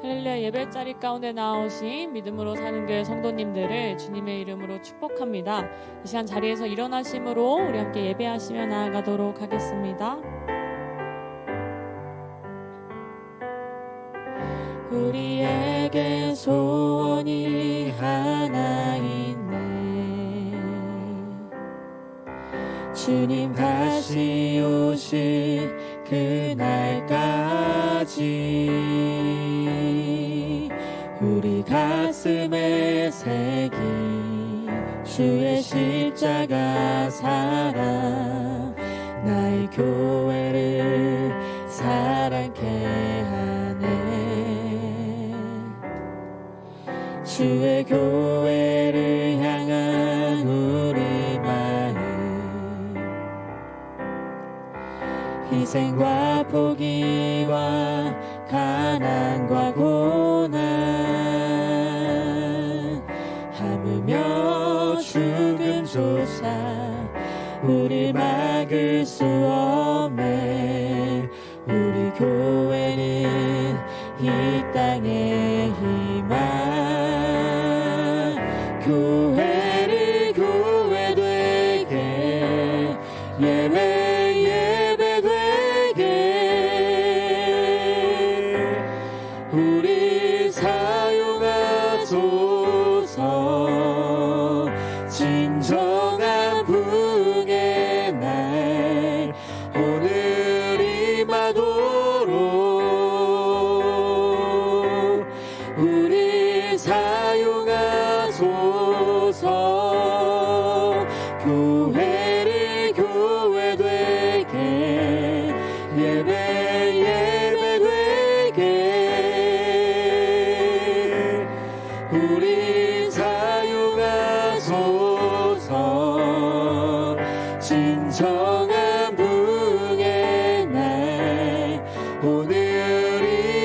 할렐루야. 예배자리 가운데 나오신 믿음으로 사는 교회 성도님들을 주님의 이름으로 축복합니다. 이 시간 자리에서 일어나심으로 우리 함께 예배하시며 나아가도록 하겠습니다. 우리에게 소원이 하나 있네. 주님 다시 오실 그날까지 우리 가슴에 새긴 주의 십자가 사랑, 나의 교회를 사랑케 하네. 주의 교회를 향한 우리 마음, 희생과 포기와 가난과 고난, 하물며 죽음조차 우릴 막을 수 없네. 우리 교회는 이 땅의 희망, 교회를 교회되게 예배되게 우리 사용하소서. 진정한 부흥의 날 오늘 임하도록 우리 사용하소서. 교회를 교회되게 예배되게 우리 사용하소서. 진정한 부흥의 날 오늘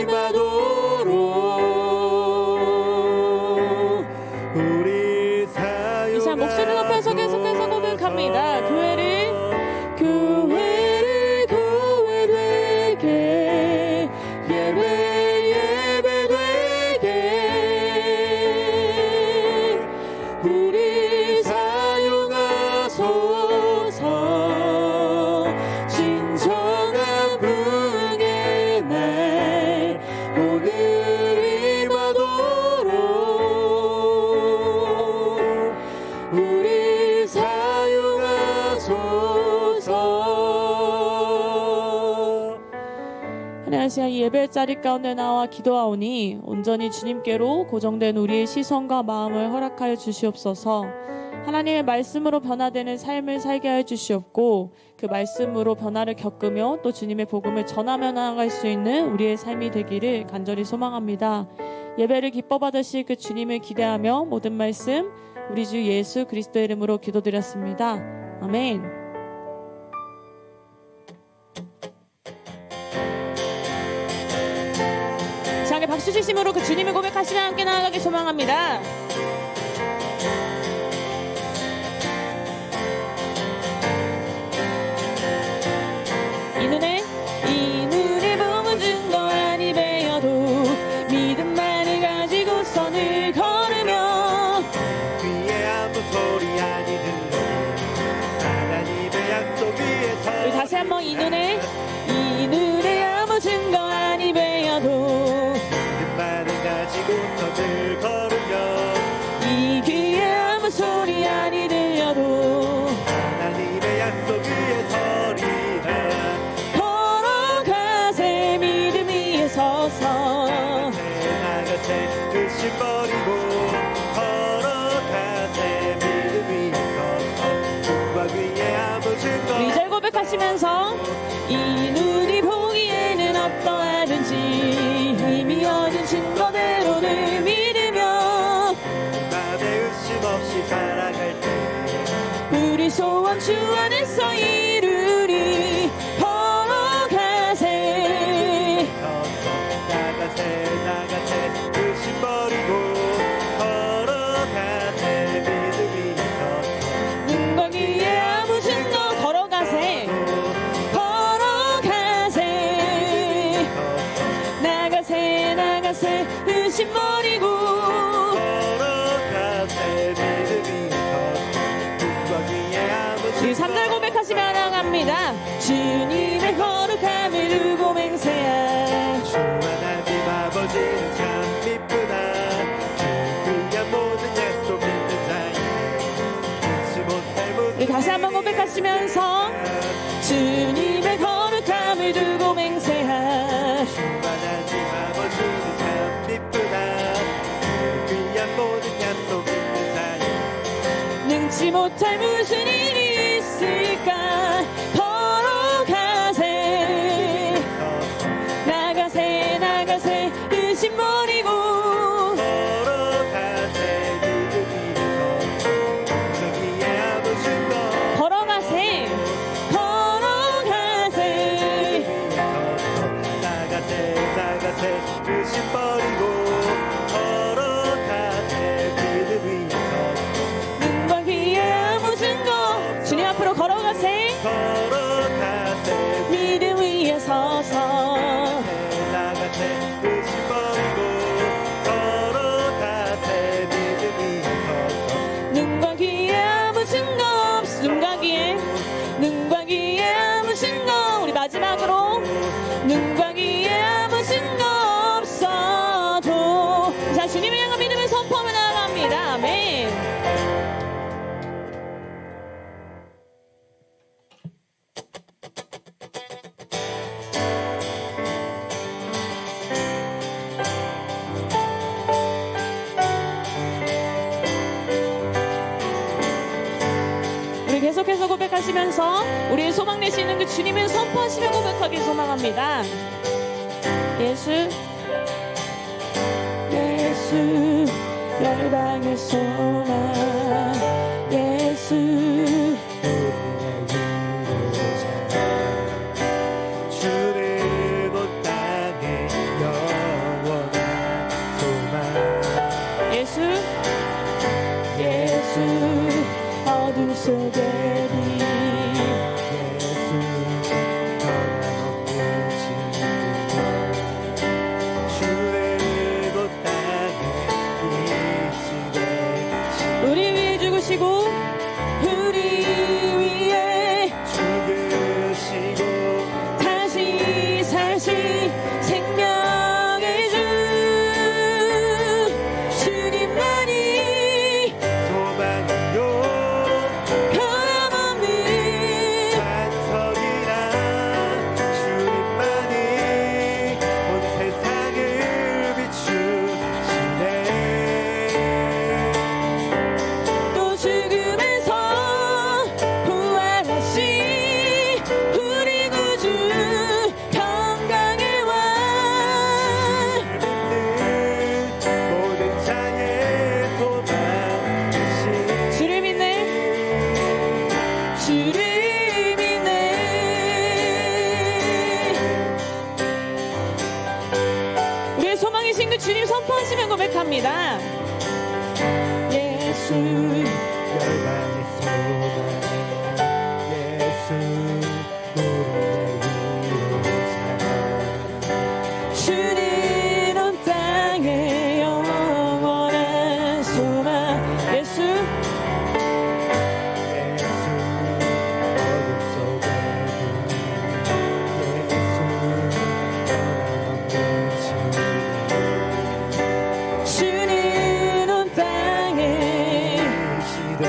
임하도록 우리 사용하소서. 이 시간 목소리 높여서 계속해서 고백합니다. 교회를 교회되게 예배되게 우리 사용하소서. 진정한 부흥의 날 오늘 임하도록 우리 사용하소서. 안녕하세요. 이 예배자리 가운데 나와 기도하오니 온전히 주님께로 고정된 우리의 시선과 마음을 허락하여 주시옵소서. 하나님의 말씀으로 변화되는 삶을 살게 하여 주시옵고, 그 말씀으로 변화를 겪으며 또 주님의 복음을 전하며 나아갈 수 있는 우리의 삶이 되기를 간절히 소망합니다. 예배를 기뻐 받으실 그 주님을 기대하며 모든 말씀 우리 주 예수 그리스도의 이름으로 기도드렸습니다. 아멘. 자, 함께 박수 주심으로 그 주님을 고백하시며 함께 나아가길 소망합니다. 이 눈에 보고 준 거 아니 배워도 믿음만을 가지고 선을 걸으며 귀에 아무 소리 아니 들려 하나님의 약속 위에서 우리 다시 한번 이 눈에 아무 증거 아니 배워도 믿음만을 가지고 선을 걸으며 이 귀에 아무 소리 아니 들려도 하나님의 약속 위에 서리라. 걸어가세 믿음 위에 서서 나가세 근심 버리고 걸어가세 믿음 위에 서서 눈과 귀에 아무 증거 우리 절 고백하시면서 이 눈이 보기에는 어떠하든지 이미 얻은 증거대로를 믿으며 맘에 의심 없이 살아갈 때 우리 소원 주 안에서 이루리. 걸어가세 나가세 의심 버리고 걸어가세 믿음 위에 서서 눈과 귀에 아무 증거 걸어가세 나가세 나가세 의심 버리고 걸어가세 믿음이 서서 눈과 귀에 아무 우리 3절 고백하시며 나갑니다. 주님의 거룩함을 두고 맹세한 주 하나님 아버지는 참 이쁘다 그 귀한 모든 약속 믿는 자에 잊지 못할 모습 우리 다시 한번 고백하시면서 주님의 거룩함을 두고 맹세한 하나님 아버지는 참 이쁘다 그 귀한 모든 약속 믿는 자에 능치 못할 무슨 일이 있을까 걸어가세 나가세 나가세 의심 버리고 걸어가세 믿음이 서서 저기에 아무 증거 걸어가세 걸어가세 나가세 나가세 의심 버리고 걸어가세 믿음 위에 서서 눈과 귀에 아무 증거 주님 앞으로 걸어가세 걸어가세 믿음 위에 서서 나가세 의심 버리고 걸어가세 믿음 위에 서서 눈과 귀에 아무 증거 없어 눈과 귀에 아무 증거 우리 마지막으로 눈과 귀에 아무 증거 없어도 자 주님을 향한 믿음의 선포하며 나아갑니다. 아멘. 우리 계속해서 고백하시면서 우리의 소망 내시는 그 주님을 선포하시며 고백하길 소망합니다. 예수 예수 열방의 소망 예수 주는 온 땅에 영원한 소망 예수 예수 어둠 속의 빛 예수 변함없는 진리 주는 온 땅에 빛이 우리 위해 죽으시고 우리 위해 죽으시고 다시 사신 생명의 주 주님만이 소망이요 변함없는 반석이라 주님만이 온 세상을 비추시네 또 죽음에서 부활하신 우리 구주 평강의 왕 믿는 모든 자의 소망이신 주를 믿네 주를 믿네 우리의 소망이신 그 주님 선포하시면 고백합니다. 예수 열방의 소망 예수 노래의 이루사 주는 온 땅에 영원한 소망 예수 예수 어둠 속의 빛 예수 변함없는 진리 주는 온 땅에 시대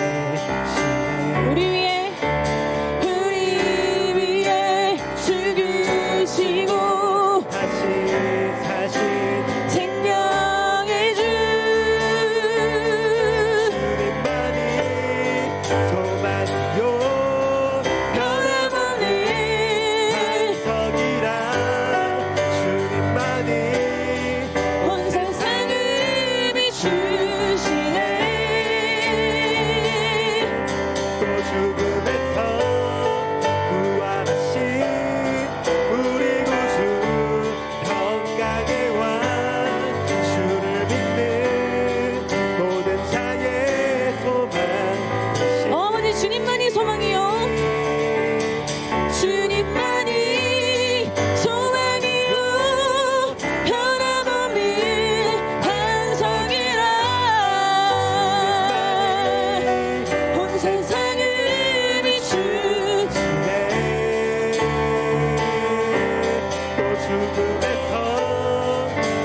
죽음에서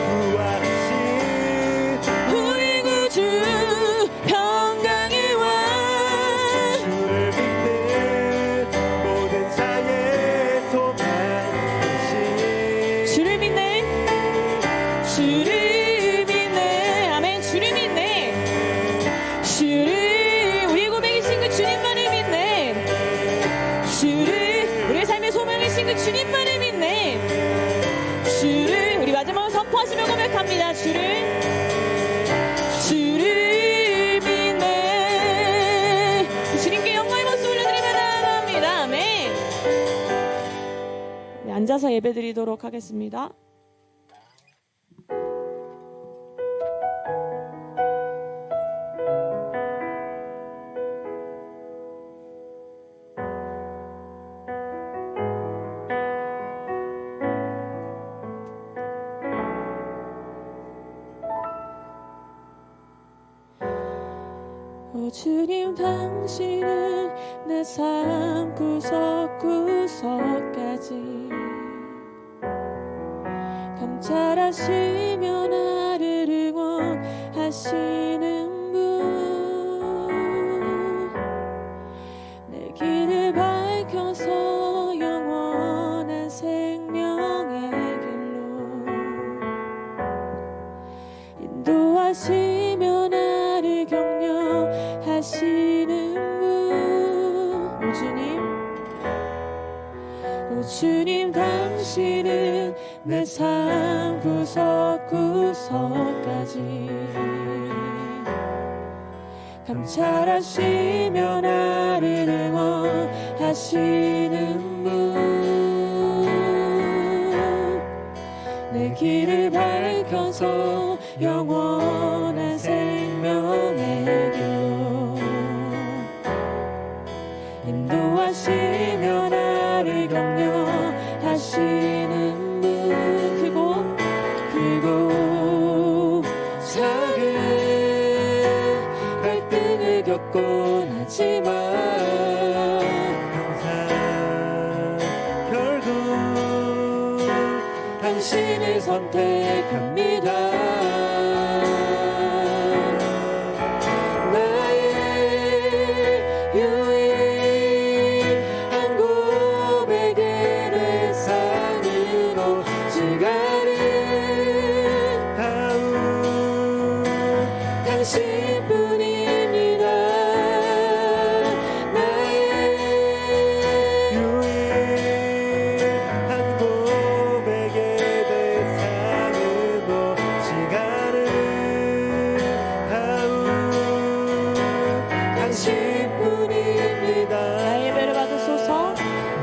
구하신 우리 구주 평강의 왕 주를 믿는 모든 자의 소망이신 주를 믿네 주를 믿네 아멘 주를 믿네 주를 우리의 고백이신 그 주님만을 믿네 주를 우리의 삶의 소망이신 그 주님만을 믿네 주를 우리 마지막으로 선포하시며 고백합니다 주를 믿네 그 주님께 영광의 모습 올려드리며 나아갑니다 아멘 네, 앉아서 예배드리도록 하겠습니다. 오 주님 당신은 내 삶 구석구석까지 감찰하시며 나를 응원하시는 분 내 길을 밝혀서 영원한 생명의 길로 인도하시며 나를 격려하시는 분 오 주님 당신은 내 삶 구석구석까지 감찰하시며 나를 응원하시는 분 내 길을 밝혀서 영원한 생명의 길로 인도하시며 나를 격려하시는 분 크고 작은 갈등을 겪곤 하지만 항상 결국 당신을 선택합니다 나의 유일한 고백의 대상은 오직 다운 당신뿐입니다 나의 유일한 고백의 대상은 오직 아름다운 당신뿐입니다 나의 예배를 받으소서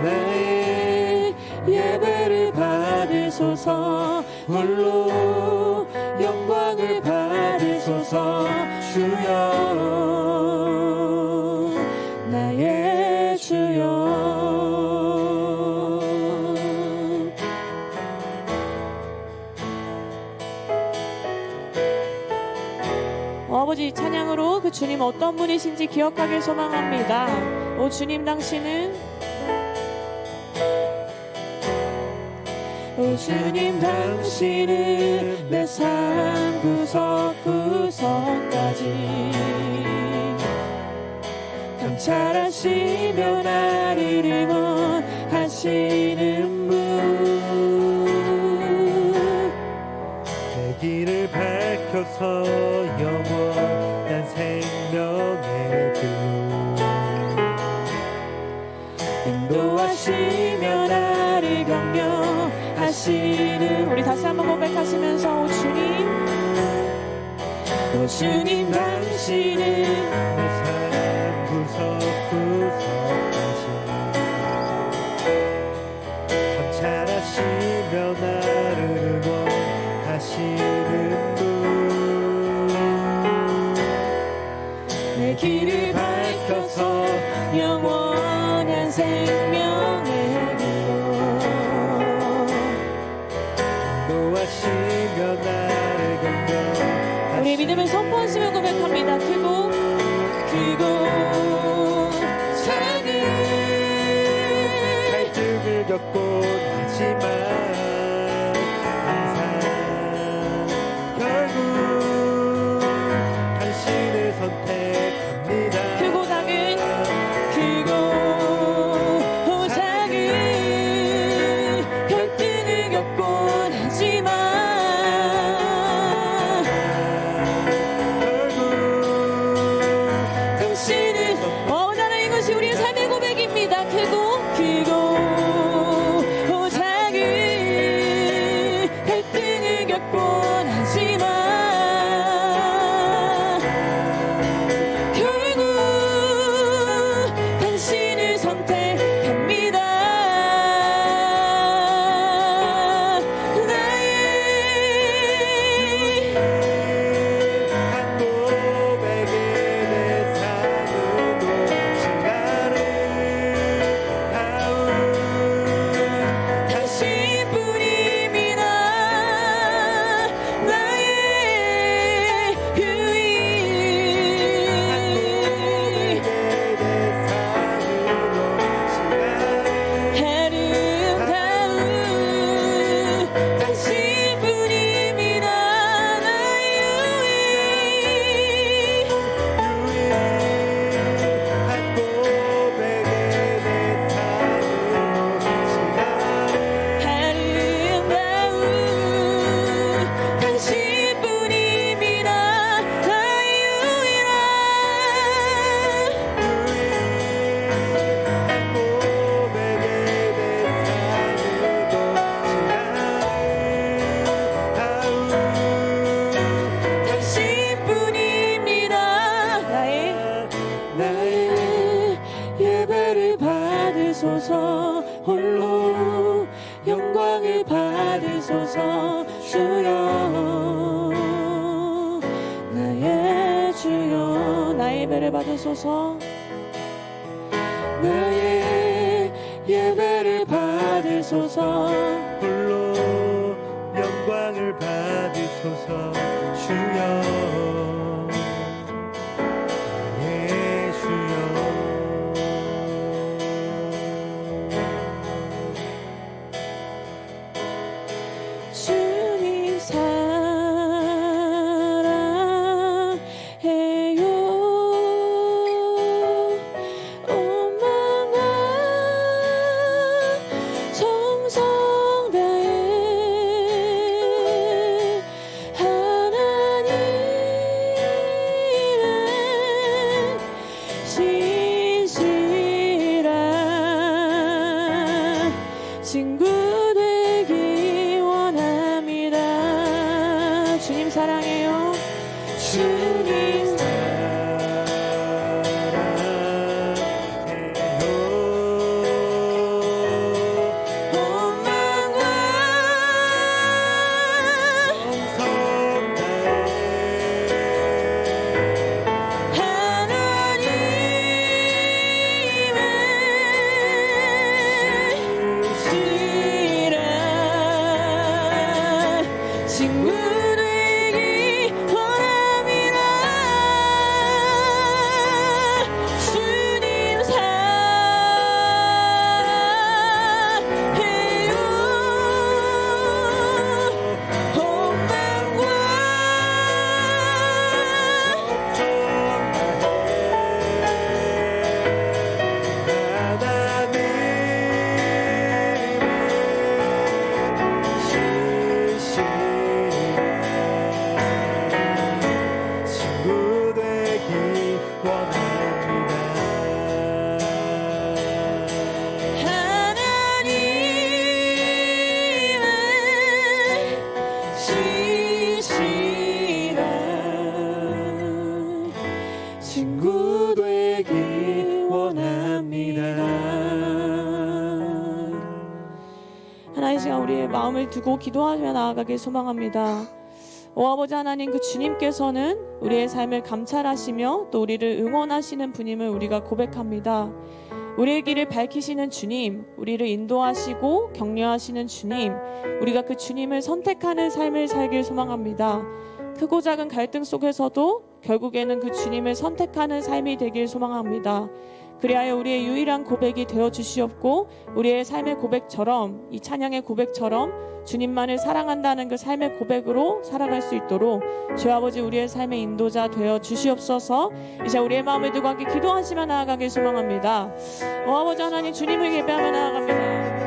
나의 예배를 받으소서 홀로 영광을 받으소서 주여 나의 주여 아버지 찬양으로 그 주님 어떤 분이신지 기억하길 소망합니다. 오 주님 당신은 오 주님 당신은 내 삶 구석구석까지 감찰하시며 나를 응원하시는 내 길을 밝혀서 영원한 생명의 길로 인도하시며 나를 격려하시는 우리 다시 한번 고백하시면서 오 주님 당신은 내 삶 구석구석까지 감찰하시며 나를 응원하시는 분 내 길을 밝혀서 영원한 생명의 길로 인도하시며 나를 격려하시는 우리 믿음을 선포하시며 고백합니다. 크고 작은 갈등을 겪곤 하지만 바뀌었곤 하지만 결국 당신을 선택합니다. 한 고백에 내 삶으로 시간을 가운 당신뿐입니다. 나의 유일 아름다운 당신뿐입니다. 나의 한 고백에 내 삶으로 아름다운 당신뿐입니다. 나의 유일한 당신뿐입니다. 나의 예배를 받으소서. 홀로 영광을 받으소서. 주여 나의 주여 나의 예배를 받으소서. 나의 예배를 받으소서. 홀로 영광을 받으소서. 주여 나의 주여. 주님 사랑해요. 온 마음과 정성 다해 하나님은 진실한 친구 되기 원합니다. 주님 사랑해요. 주님 온 마음과 하나님은 진실한 친구 되기 원합니다. 주님 사랑해요. 온 마음과 친구 되기 원합니다. 하나님은 진실한 친구 되기 원합니다. 하나님 시간 우리의 마음을 두고 기도하며 나아가길 소망합니다. 오 아버지 하나님, 그 주님께서는 우리의 삶을 감찰하시며 또 우리를 응원하시는 분임을 우리가 고백합니다. 우리의 길을 밝히시는 주님, 우리를 인도하시고 격려하시는 주님, 우리가 그 주님을 선택하는 삶을 살길 소망합니다. 크고 작은 갈등 속에서도 결국에는 그 주님을 선택하는 삶이 되길 소망합니다. 그리하여 우리의 유일한 고백이 되어 주시옵고, 우리의 삶의 고백처럼, 이 찬양의 고백처럼 주님만을 사랑한다는 그 삶의 고백으로 살아갈 수 있도록 주 아버지 우리의 삶의 인도자 되어 주시옵소서. 이제 우리의 마음을 두고 함께 기도하시며 나아가길 소망합니다. 아버지 하나님, 주님을 예배하며 나아갑니다.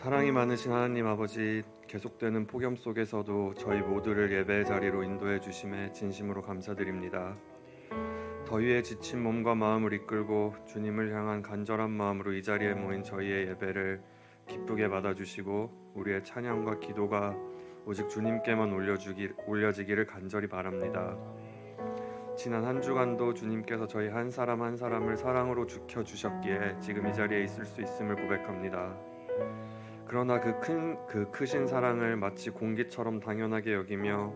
사랑이 많으신 하나님 아버지, 계속되는 폭염 속에서도 저희 모두를 예배의 자리로 인도해 주심에 진심으로 감사드립니다. 더위에 지친 몸과 마음을 이끌고 주님을 향한 간절한 마음으로 이 자리에 모인 저희의 예배를 기쁘게 받아주시고 우리의 찬양과 기도가 오직 주님께만 올려지기를 간절히 바랍니다. 지난 한 주간도 주님께서 저희 한 사람 한 사람을 사랑으로 지켜주셨기에 지금 이 자리에 있을 수 있음을 고백합니다. 그러나 그 크신 사랑을 마치 공기처럼 당연하게 여기며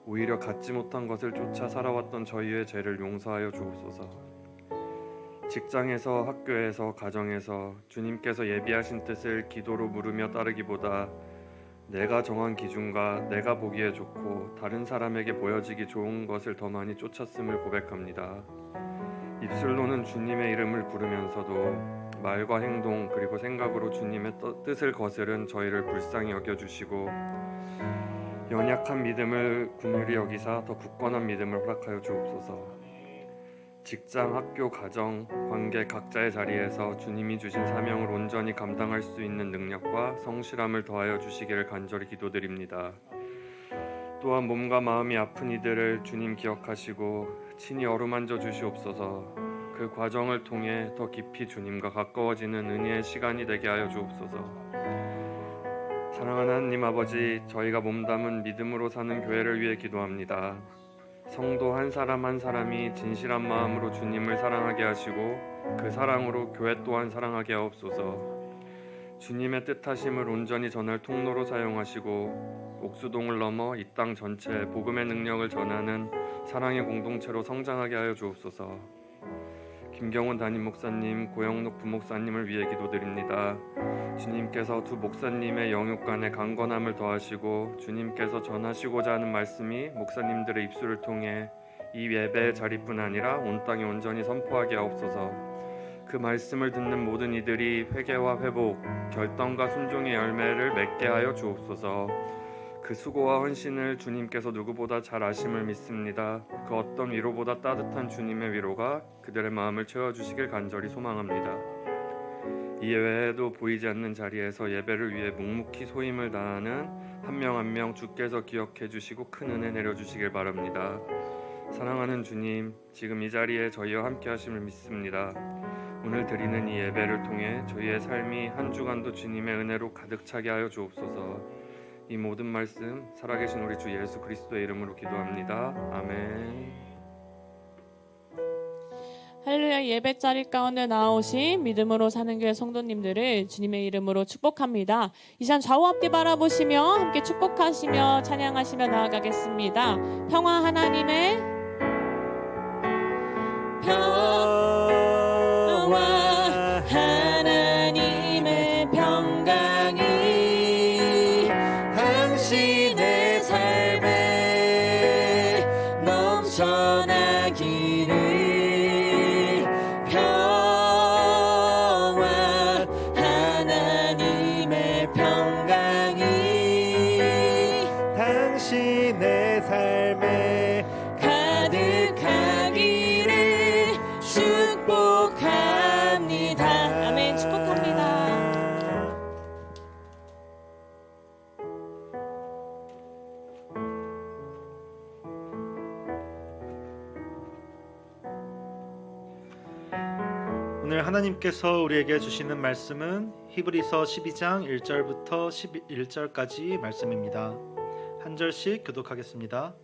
오히려 갖지 못한 것을 쫓아 살아왔던 저희의 죄를 용서하여 주옵소서. 직장에서, 학교에서, 가정에서 주님께서 예비하신 뜻을 기도로 물으며 따르기보다 내가 정한 기준과 내가 보기에 좋고 다른 사람에게 보여지기 좋은 것을 더 많이 쫓았음을 고백합니다. 입술로는 주님의 이름을 부르면서도 말과 행동 그리고 생각으로 주님의 뜻을 거스른 저희를 불쌍히 여겨주시고 연약한 믿음을 긍휼히 여기사 더 굳건한 믿음을 허락하여 주옵소서. 직장, 학교, 가정, 관계 각자의 자리에서 주님이 주신 사명을 온전히 감당할 수 있는 능력과 성실함을 더하여 주시기를 간절히 기도드립니다. 또한 몸과 마음이 아픈 이들을 주님 기억하시고 친히 어루만져 주시옵소서. 그 과정을 통해 더 깊이 주님과 가까워지는 은혜의 시간이 되게 하여 주옵소서. 사랑하는 하나님 아버지, 저희가 몸담은 믿음으로 사는 교회를 위해 기도합니다. 성도 한 사람 한 사람이 진실한 마음으로 주님을 사랑하게 하시고 그 사랑으로 교회 또한 사랑하게 하옵소서. 주님의 뜻하심을 온전히 전할 통로로 사용하시고 옥수동을 넘어 이 땅 전체에 복음의 능력을 전하는 사랑의 공동체로 성장하게 하여 주옵소서. 김경훈 담임 목사님, 고영록 부목사님을 위해 기도드립니다. 주님께서 두 목사님의 영육간의 강건함을 더하시고 주님께서 전하시고자 하는 말씀이 목사님들의 입술을 통해 이 예배의 자리뿐 아니라 온 땅에 온전히 선포하게 하옵소서. 그 말씀을 듣는 모든 이들이 회개와 회복, 결단과 순종의 열매를 맺게 하여 주옵소서. 그 수고와 헌신을 주님께서 누구보다 잘 아심을 믿습니다. 그 어떤 위로보다 따뜻한 주님의 위로가 그들의 마음을 채워주시길 간절히 소망합니다. 이외에도 보이지 않는 자리에서 예배를 위해 묵묵히 소임을 다하는 한 명 한 명 주께서 기억해 주시고 큰 은혜 내려주시길 바랍니다. 사랑하는 주님, 지금 이 자리에 저희와 함께 하심을 믿습니다. 오늘 드리는 이 예배를 통해 저희의 삶이 한 주간도 주님의 은혜로 가득 차게 하여 주옵소서. 이 모든 말씀 살아계신 우리 주 예수 그리스도의 이름으로 기도합니다. 아멘. 할렐루야. 예배 자리 가운데 나오신 믿음으로 사는 교회 성도님들을 주님의 이름으로 축복합니다. 이 시간 좌우 앞뒤 바라보시며 함께 축복하시며 찬양하시며 나아가겠습니다. 평화 하나님의 평화 하나님의 평강이 당신의 삶에 넘쳐나기를 당신의 삶에 가득하기를 축복합니다. 아멘. 축복합니다. 오늘 하나님께서 우리에게 주시는 말씀은 히브리서 12장 1절부터 11절까지 말씀입니다. 한 절씩 교독하겠습니다.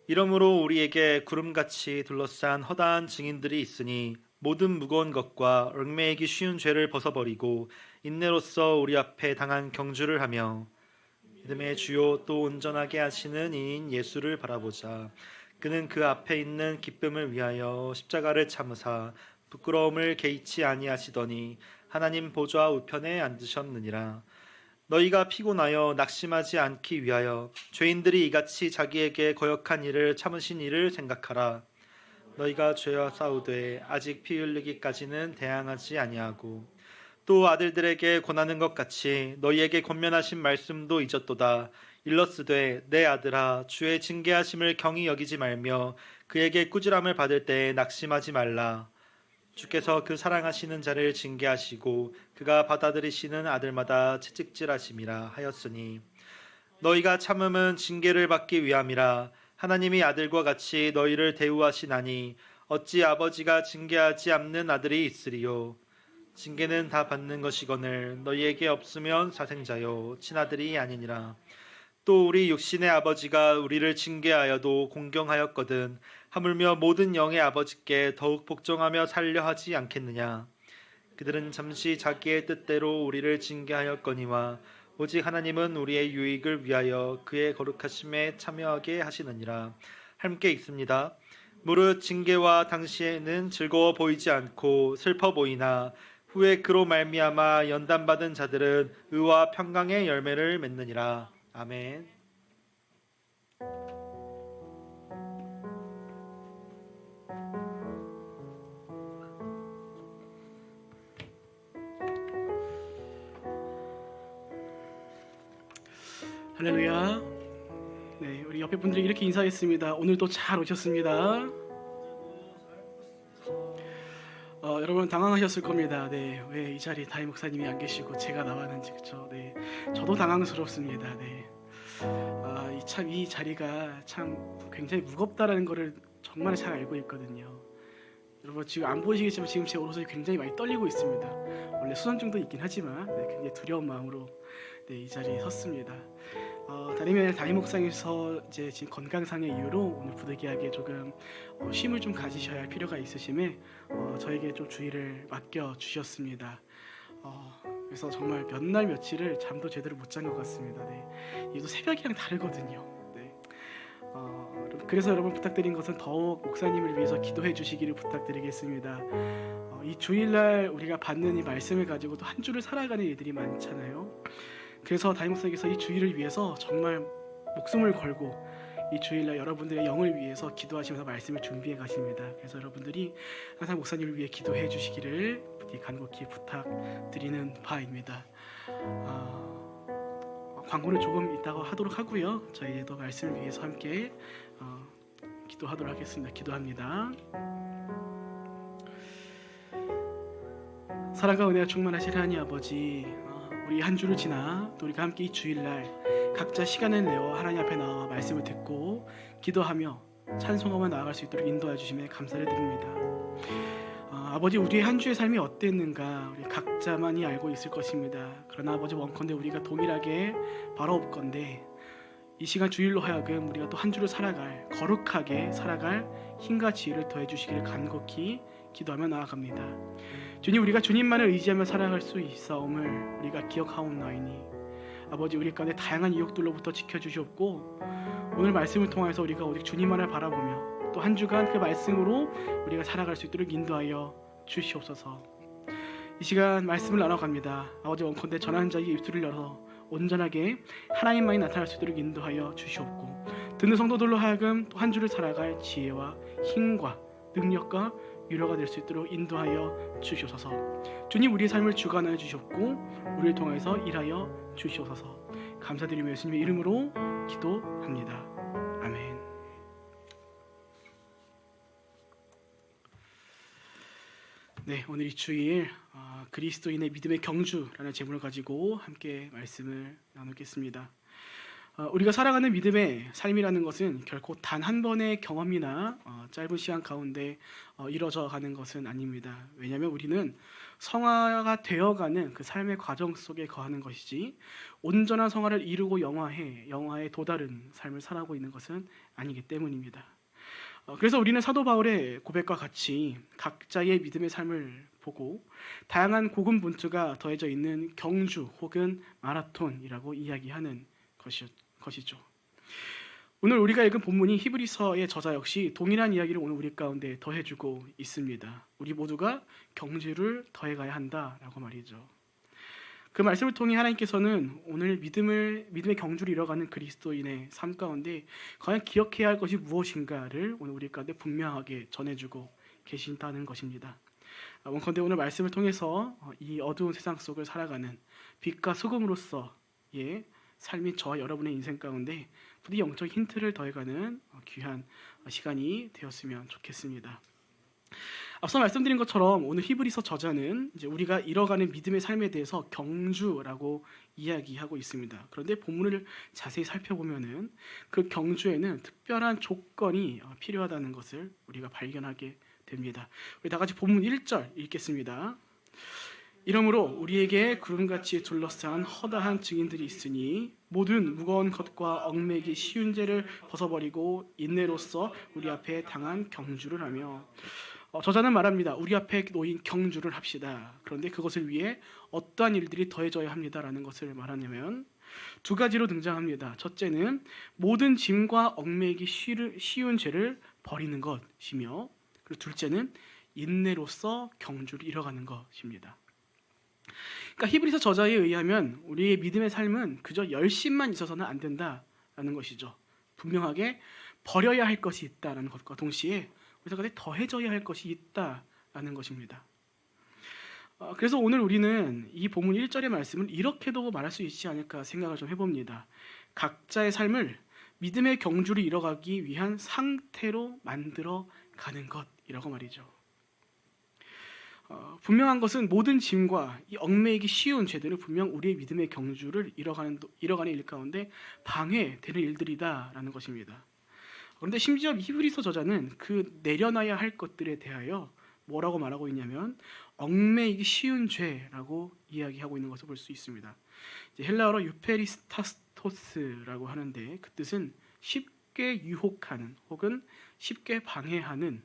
이러므로 우리에게 구름같이 둘러싼 허다한 증인들이 있으니 모든 무거운 것과 얽매이기 쉬운 죄를 벗어버리고 인내로써 우리 앞에 당한 경주를 하며 믿음의 주요 또 온전하게 하시는 이인 예수를 바라보자. 그는 그 앞에 있는 기쁨을 위하여 십자가를 참으사 부끄러움을 개의치 아니하시더니 하나님 보좌 우편에 앉으셨느니라. 너희가 피곤하여 낙심하지 않기 위하여 죄인들이 이같이 자기에게 거역한 일을 참으신 일을 생각하라. 너희가 죄와 싸우되 아직 피 흘리기까지는 대항하지 아니하고 또 아들들에게 권하는 것 같이 너희에게 권면하신 말씀도 잊었도다. 일러스되 내 아들아 주의 징계하심을 경히 여기지 말며 그에게 꾸지람을 받을 때에 낙심하지 말라. 주께서 그 사랑하시는 자를 징계하시고 그가 받아들이시는 아들마다 채찍질하심이라 하였으니 너희가 참음은 징계를 받기 위함이라. 하나님이 아들과 같이 너희를 대우하시나니 어찌 아버지가 징계하지 않는 아들이 있으리요. 징계는 다 받는 것이거늘 너희에게 없으면 사생자요 친아들이 아니니라. 또 우리 육신의 아버지가 우리를 징계하여도 공경하였거든 하물며 모든 영의 아버지께 더욱 복종하며 살려 하지 않겠느냐. 그들은 잠시 자기의 뜻대로 우리를 징계하였거니와 오직 하나님은 우리의 유익을 위하여 그의 거룩하심에 참여하게 하시느니라. 함께 읽습니다. 무릇 징계와 당시에는 즐거워 보이지 않고 슬퍼 보이나 후에 그로 말미암아 연단받은 자들은 의와 평강의 열매를 맺느니라. 아멘. 할렐루야. 네, 우리 옆에 분들이 이렇게 인사했습니다. 오늘도 잘 오셨습니다. 여러분 당황하셨을 겁니다. 네, 왜 이 자리에 다임 목사님이 안 계시고 제가 나왔는지. 그렇죠? 네, 저도 당황스럽습니다. 네, 이 자리가 참 굉장히 무겁다라는 것을 정말 잘 알고 있거든요. 여러분 지금 안 보이시겠지만 지금 제 오른손이 굉장히 많이 떨리고 있습니다. 원래 수선증도 있긴 하지만 굉장히 두려운 마음으로 이 자리에 섰습니다. 담임 목사님께서 이제 지금 건강상의 이유로 오늘 부득이하게 조금 쉼을 좀 가지셔야 할 필요가 있으심에 저에게 좀 주의를 맡겨 주셨습니다. 그래서 정말 몇 날 며칠을 잠도 제대로 못 잔 것 같습니다. 이것도 새벽이랑 다르거든요. 그래서 여러분 부탁드린 것은 더욱 목사님을 위해서 기도해 주시기를 부탁드리겠습니다. 이 주일날 우리가 받는 이 말씀을 가지고 또 한 주를 살아가는 일들이 많잖아요. 그래서 담임 목사님께서 이 주일을 위해서 정말 목숨을 걸고 이 주일날 여러분들의 영을 위해서 기도하시면서 말씀을 준비해 가십니다. 그래서 여러분들이 항상 목사님을 위해 기도해 주시기를 간곡히 부탁드리는 바입니다. 광고를 조금 이따가 하도록 하고요. 저희도 말씀을 위해서 함께 기도하도록 하겠습니다. 기도합니다. 사랑과 은혜가 충만하신 하나님 아버지, 우리 한 주를 지나 또 우리가 함께 이 주일날 각자 시간을 내어 하나님 앞에 나와 말씀을 듣고 기도하며 찬송하며 나아갈 수 있도록 인도해 주심에 감사를 드립니다. 아버지, 우리의 한 주의 삶이 어땠는가 우리 각자만이 알고 있을 것입니다. 그러나 아버지, 원컨대 우리가 동일하게 바라옵건대 이 시간 주일로 하여금 우리가 또 한 주를 살아갈, 거룩하게 살아갈 힘과 지혜를 더해 주시기를 간곡히 기도하며 나아갑니다. 주님, 우리가 주님만을 의지하며 살아갈 수 있사옴을 우리가 기억하옵나이니 아버지, 우리 가운데 다양한 유혹들로부터 지켜주시옵고 오늘 말씀을 통해서 우리가 오직 주님만을 바라보며 또 한 주간 그 말씀으로 우리가 살아갈 수 있도록 인도하여 주시옵소서. 이 시간 말씀을 나눠갑니다. 아버지, 원컨대 전하는 자의 입술을 열어 온전하게 하나님만이 나타날 수 있도록 인도하여 주시옵고 듣는 성도들로 하여금 또 한 주를 살아갈 지혜와 힘과 능력과 위로가 될 수 있도록 인도하여 주시옵소서. 주님, 우리의 삶을 주관하여 주시옵고 우리를 통해서 일하여 주시옵소서. 감사드리며 예수님의 이름으로 기도합니다. 아멘. 네, 오늘 이 주일 그리스도인의 믿음의 경주라는 제목을 가지고 함께 말씀을 나누겠습니다. 우리가 살아가는 믿음의 삶이라는 것은 결코 단 한 번의 경험이나 짧은 시간 가운데 이루어져 가는 것은 아닙니다. 왜냐하면 우리는 성화가 되어가는 그 삶의 과정 속에 거하는 것이지 온전한 성화를 이루고 영화에 도달한 삶을 살아가고 있는 것은 아니기 때문입니다. 그래서 우리는 사도 바울의 고백과 같이 각자의 믿음의 삶을 보고 다양한 고군분투가 더해져 있는 경주 혹은 마라톤이라고 이야기하는 것이죠. 오늘 우리가 읽은 본문이 히브리서의 저자 역시 동일한 이야기를 오늘 우리 가운데 더해주고 있습니다. 우리 모두가 경주를 더해가야 한다라고 말이죠. 그 말씀을 통해 하나님께서는 오늘 믿음의 경주를 이뤄가는 그리스도인의 삶 가운데 과연 기억해야 할 것이 무엇인가를 오늘 우리 가운데 분명하게 전해주고 계신다는 것입니다. 원컨대 오늘 말씀을 통해서 이 어두운 세상 속을 살아가는 빛과 소금으로서의 삶이 저와 여러분의 인생 가운데 부디 영적 힌트를 더해가는 귀한 시간이 되었으면 좋겠습니다. 앞서 말씀드린 것처럼 오늘 히브리서 저자는 이제 우리가 이뤄가는 믿음의 삶에 대해서 경주라고 이야기하고 있습니다. 그런데 본문을 자세히 살펴보면은 그 경주에는 특별한 조건이 필요하다는 것을 우리가 발견하게 됩니다. 우리 다 같이 본문 1절 읽겠습니다. 이러므로 우리에게 구름같이 둘러싼 허다한 증인들이 있으니 모든 무거운 것과 얽매기 쉬운 죄를 벗어버리고 인내로써 우리 앞에 당한 경주를 하며 저자는 말합니다. 우리 앞에 놓인 경주를 합시다. 그런데 그것을 위해 어떠한 일들이 더해져야 합니다라는 것을 말하냐면 두 가지로 등장합니다. 첫째는 모든 짐과 얽매기 쉬운 죄를 버리는 것이며 그리고 둘째는 인내로써 경주를 이뤄가는 것입니다. 그러니까 히브리서 저자에 의하면 우리의 믿음의 삶은 그저 열심만 있어서는 안 된다라는 것이죠. 분명하게 버려야 할 것이 있다라는 것과 동시에 우리가 더해져야 할 것이 있다라는 것입니다. 그래서 오늘 우리는 이 본문 1절의 말씀을 이렇게도 말할 수 있지 않을까 생각을 좀 해봅니다. 각자의 삶을 믿음의 경주를 이뤄가기 위한 상태로 만들어 가는 것이라고 말이죠. 분명한 것은 모든 짐과 이 얽매이기 쉬운 죄들은 분명 우리의 믿음의 경주를 이뤄가는 일 가운데 방해되는 일들이다라는 것입니다. 그런데 심지어 히브리서 저자는 그 내려놔야 할 것들에 대하여 뭐라고 말하고 있냐면 얽매이기 쉬운 죄라고 이야기하고 있는 것을 볼 수 있습니다. 헬라어로 유페리스타토스라고 하는데 그 뜻은 쉽게 유혹하는 혹은 쉽게 방해하는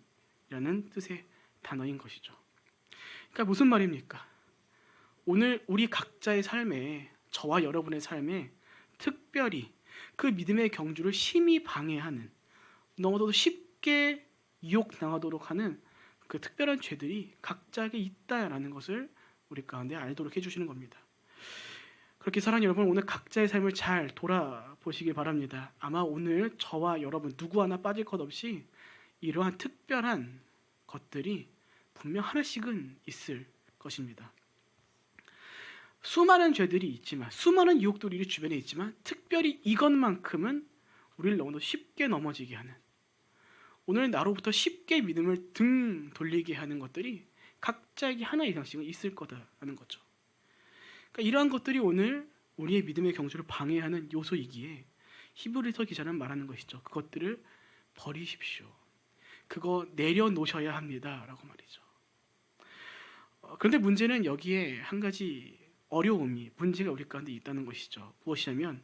이라는 뜻의 단어인 것이죠. 그러니까 무슨 말입니까? 오늘 우리 각자의 삶에 저와 여러분의 삶에 특별히 그 믿음의 경주를 심히 방해하는 너무도 쉽게 유혹당하도록 하는 그 특별한 죄들이 각자에게 있다라는 것을 우리 가운데 알도록 해주시는 겁니다. 그렇게 사랑하는 여러분, 오늘 각자의 삶을 잘 돌아보시기 바랍니다. 아마 오늘 저와 여러분 누구 하나 빠질 것 없이 이러한 특별한 것들이 분명 하나씩은 있을 것입니다. 수많은 죄들이 있지만, 수많은 유혹들이 우리 주변에 있지만 특별히 이것만큼은 우리를 너무도 쉽게 넘어지게 하는, 오늘 나로부터 쉽게 믿음을 등 돌리게 하는 것들이 각자에게 하나 이상씩은 있을 거다라는 거죠. 그러니까 이러한 것들이 오늘 우리의 믿음의 경주를 방해하는 요소이기에 히브리서 기자는 말하는 것이죠. 그것들을 버리십시오. 그거 내려놓으셔야 합니다라고 말이죠. 그런데 문제는 여기에 한 가지 문제가 우리 가운데 있다는 것이죠. 무엇이냐면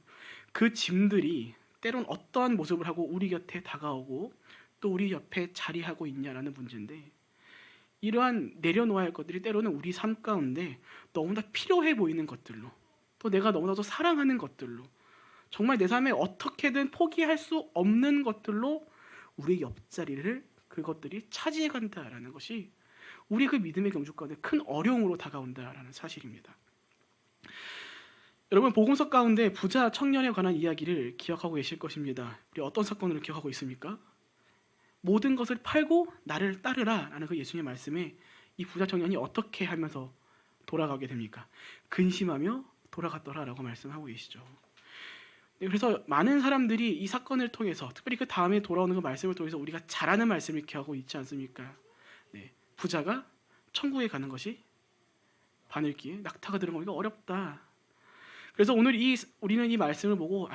그 짐들이 때론 어떠한 모습을 하고 우리 곁에 다가오고 또 우리 옆에 자리하고 있냐라는 문제인데, 이러한 내려놓아야 할 것들이 때로는 우리 삶 가운데 너무나 필요해 보이는 것들로, 또 내가 너무나도 사랑하는 것들로, 정말 내 삶에 어떻게든 포기할 수 없는 것들로 우리 옆자리를 그것들이 차지해 간다라는 것이 우리 그 믿음의 경주 가운데 큰 어려움으로 다가온다라는 사실입니다. 여러분, 복음서 가운데 부자 청년에 관한 이야기를 기억하고 계실 것입니다. 우리 어떤 사건을 기억하고 있습니까? 모든 것을 팔고 나를 따르라 라는 그 예수님의 말씀에 이 부자 청년이 어떻게 하면서 돌아가게 됩니까? 근심하며 돌아갔더라 라고 말씀하고 계시죠. 그래서 많은 사람들이 이 사건을 통해서, 특별히 그 다음에 돌아오는 그 말씀을 통해서 우리가 잘 아는 말씀을 기억하고 있지 않습니까? 부자가 천국에 가는 것이 바늘기에 낙타가 들어가기가 어렵다. 그래서 오늘 우리는 이 말씀을 보고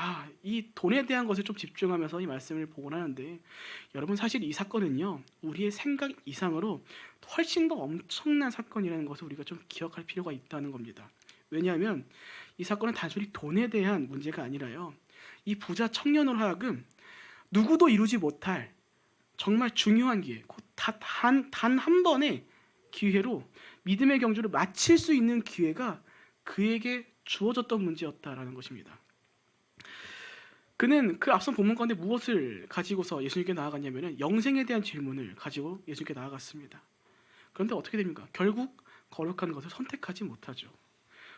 이 돈에 대한 것을 좀 집중하면서 이 말씀을 보곤 하는데, 여러분 사실 이 사건은요 우리의 생각 이상으로 훨씬 더 엄청난 사건이라는 것을 우리가 좀 기억할 필요가 있다는 겁니다. 왜냐하면 이 사건은 단순히 돈에 대한 문제가 아니라요, 이 부자 청년으로 하여금 누구도 이루지 못할 정말 중요한 기회, 단 한 번의 기회로 믿음의 경주를 마칠 수 있는 기회가 그에게 주어졌던 문제였다라는 것입니다. 그는 그 앞선 본문 가운데 무엇을 가지고서 예수님께 나아갔냐면 영생에 대한 질문을 가지고 예수님께 나아갔습니다. 그런데 어떻게 됩니까? 결국 거룩한 것을 선택하지 못하죠.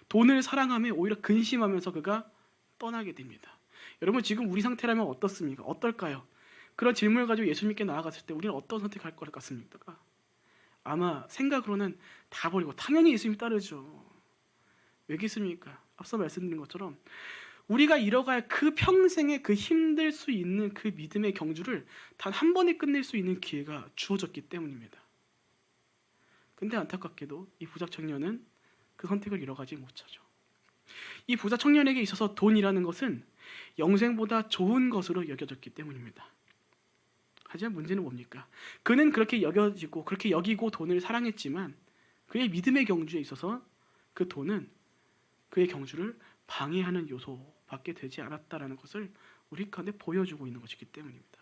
돈을 사랑하며 오히려 근심하면서 그가 떠나게 됩니다. 여러분, 지금 우리 상태라면 어떻습니까? 어떨까요? 그런 질문을 가지고 예수님께 나아갔을 때 우리는 어떤 선택할 것 같습니까? 아마 생각으로는 다 버리고 당연히 예수님 따르죠. 왜겠습니까? 앞서 말씀드린 것처럼 우리가 이뤄갈 그 평생에 그 힘들 수 있는 그 믿음의 경주를 단 한 번에 끝낼 수 있는 기회가 주어졌기 때문입니다. 근데 안타깝게도 이 부자 청년은 그 선택을 이뤄가지 못하죠. 이 부자 청년에게 있어서 돈이라는 것은 영생보다 좋은 것으로 여겨졌기 때문입니다. 하지만 문제는 뭡니까? 그는 그렇게 여겨지고 그렇게 여기고 돈을 사랑했지만 그의 믿음의 경주에 있어서 그 돈은 그의 경주를 방해하는 요소밖에 되지 않았다라는 것을 우리 가운데 보여주고 있는 것이기 때문입니다.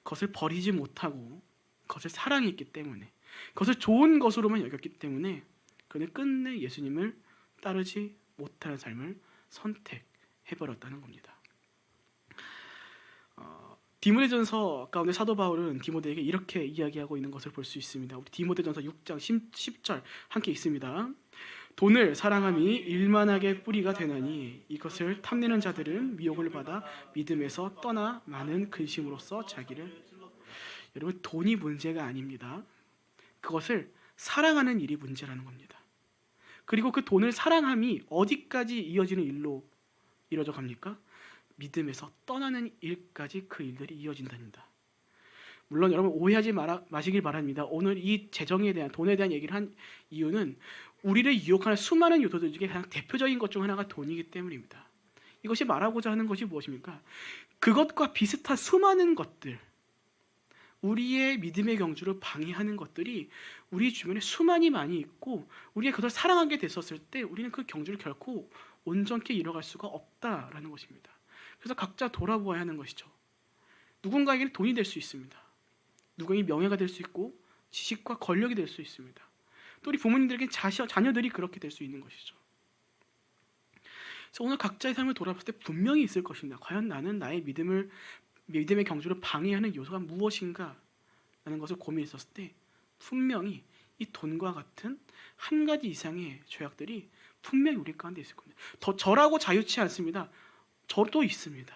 그것을 버리지 못하고 그것을 사랑했기 때문에 그것을 좋은 것으로만 여겼기 때문에 그는 끝내 예수님을 따르지 못하는 삶을 선택해버렸다는 겁니다. 디모데전서 가운데 사도 바울은 디모데에게 이렇게 이야기하고 있는 것을 볼 수 있습니다. 우리 디모데전서 6장 10절 함께 있습니다. 돈을 사랑함이 일만하게 뿌리가 되나니 이것을 탐내는 자들은 미혹을 받아 믿음에서 떠나 많은 근심으로써 자기를 여러분 돈이 문제가 아닙니다. 그것을 사랑하는 일이 문제라는 겁니다. 그리고 그 돈을 사랑함이 어디까지 이어지는 일로 이루어져 갑니까? 믿음에서 떠나는 일까지 그 일들이 이어진답니다. 물론 여러분 오해하지 마시길 바랍니다. 오늘 이 재정에 대한 돈에 대한 얘기를 한 이유는 우리를 유혹하는 수많은 요소들 중에 가장 대표적인 것 중 하나가 돈이기 때문입니다. 이것이 말하고자 하는 것이 무엇입니까? 그것과 비슷한 수많은 것들, 우리의 믿음의 경주를 방해하는 것들이 우리 주변에 수많이 많이 있고 우리가 그것을 사랑하게 됐었을 때 우리는 그 경주를 결코 온전히 이뤄갈 수가 없다라는 것입니다. 그래서 각자 돌아보아야 하는 것이죠. 누군가에게는 돈이 될 수 있습니다. 누군가에게 명예가 될 수 있고 지식과 권력이 될 수 있습니다. 또 우리 부모님들에게 자녀들이 그렇게 될 수 있는 것이죠. 그래서 오늘 각자의 삶을 돌아봤을 때 분명히 있을 것입니다. 과연 나는 나의 믿음의 경주를 방해하는 요소가 무엇인가 라는 것을 고민했었을 때 분명히 이 돈과 같은 한 가지 이상의 죄악들이 분명히 우리 가운데 있을 겁니다. 저라고 자유치 않습니다. 저도 있습니다.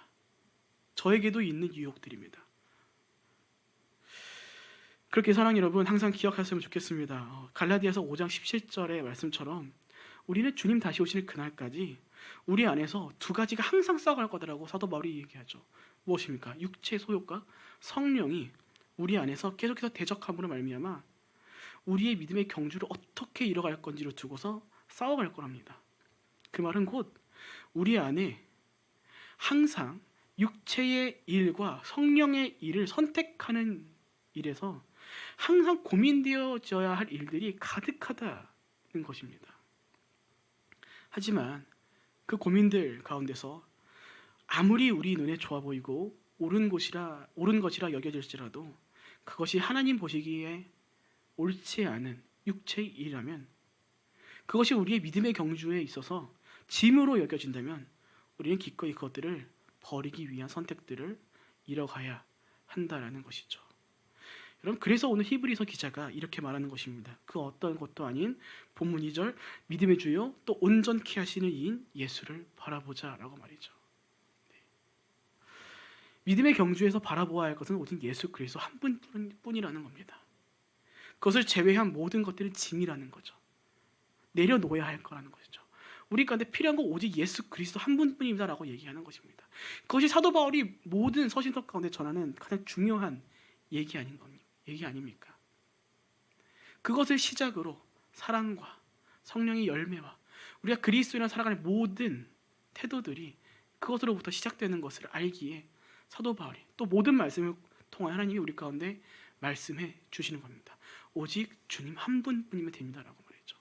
저에게도 있는 유혹들입니다. 그렇게 사랑하는 여러분 항상 기억하셨으면 좋겠습니다. 갈라디아서 5장 17절의 말씀처럼 우리는 주님 다시 오시는 그날까지 우리 안에서 두 가지가 항상 싸워갈 거다라고 사도 바울이 얘기하죠. 무엇입니까? 육체의 소욕과 성령이 우리 안에서 계속해서 대적함으로 말미암아 우리의 믿음의 경주를 어떻게 이뤄갈 건지를 두고서 싸워갈 거랍니다. 그 말은 곧 우리 안에 항상 육체의 일과 성령의 일을 선택하는 일에서 항상 고민되어져야 할 일들이 가득하다는 것입니다. 하지만 그 고민들 가운데서 아무리 우리 눈에 좋아 보이고 옳은 것이라 여겨질지라도 그것이 하나님 보시기에 옳지 않은 육체의 일이라면 그것이 우리의 믿음의 경주에 있어서 짐으로 여겨진다면 우리는 기꺼이 그것들을 버리기 위한 선택들을 이뤄가야 한다라는 것이죠. 여러분 그래서 오늘 히브리서 기자가 이렇게 말하는 것입니다. 그 어떤 것도 아닌 본문 2절 믿음의 주요 또 온전케 하시는 이인 예수를 바라보자라고 말이죠. 믿음의 경주에서 바라보아야 할 것은 오직 예수 그리스도 한 분뿐이라는 겁니다. 그것을 제외한 모든 것들은 짐이라는 거죠. 내려놓아야 할 거라는 것이죠. 우리 가운데 필요한 건 오직 예수 그리스도 한 분뿐입니다라고 얘기하는 것입니다. 그것이 사도 바울이 모든 서신서 가운데 전하는 가장 중요한 얘기 아닙니까? 그것을 시작으로 사랑과 성령의 열매와 우리가 그리스도인으로 살아가는 모든 태도들이 그것으로부터 시작되는 것을 알기에 사도 바울이 또 모든 말씀을 통해 하나님이 우리 가운데 말씀해 주시는 겁니다. 오직 주님 한 분뿐이면 됩니다라고 말했죠.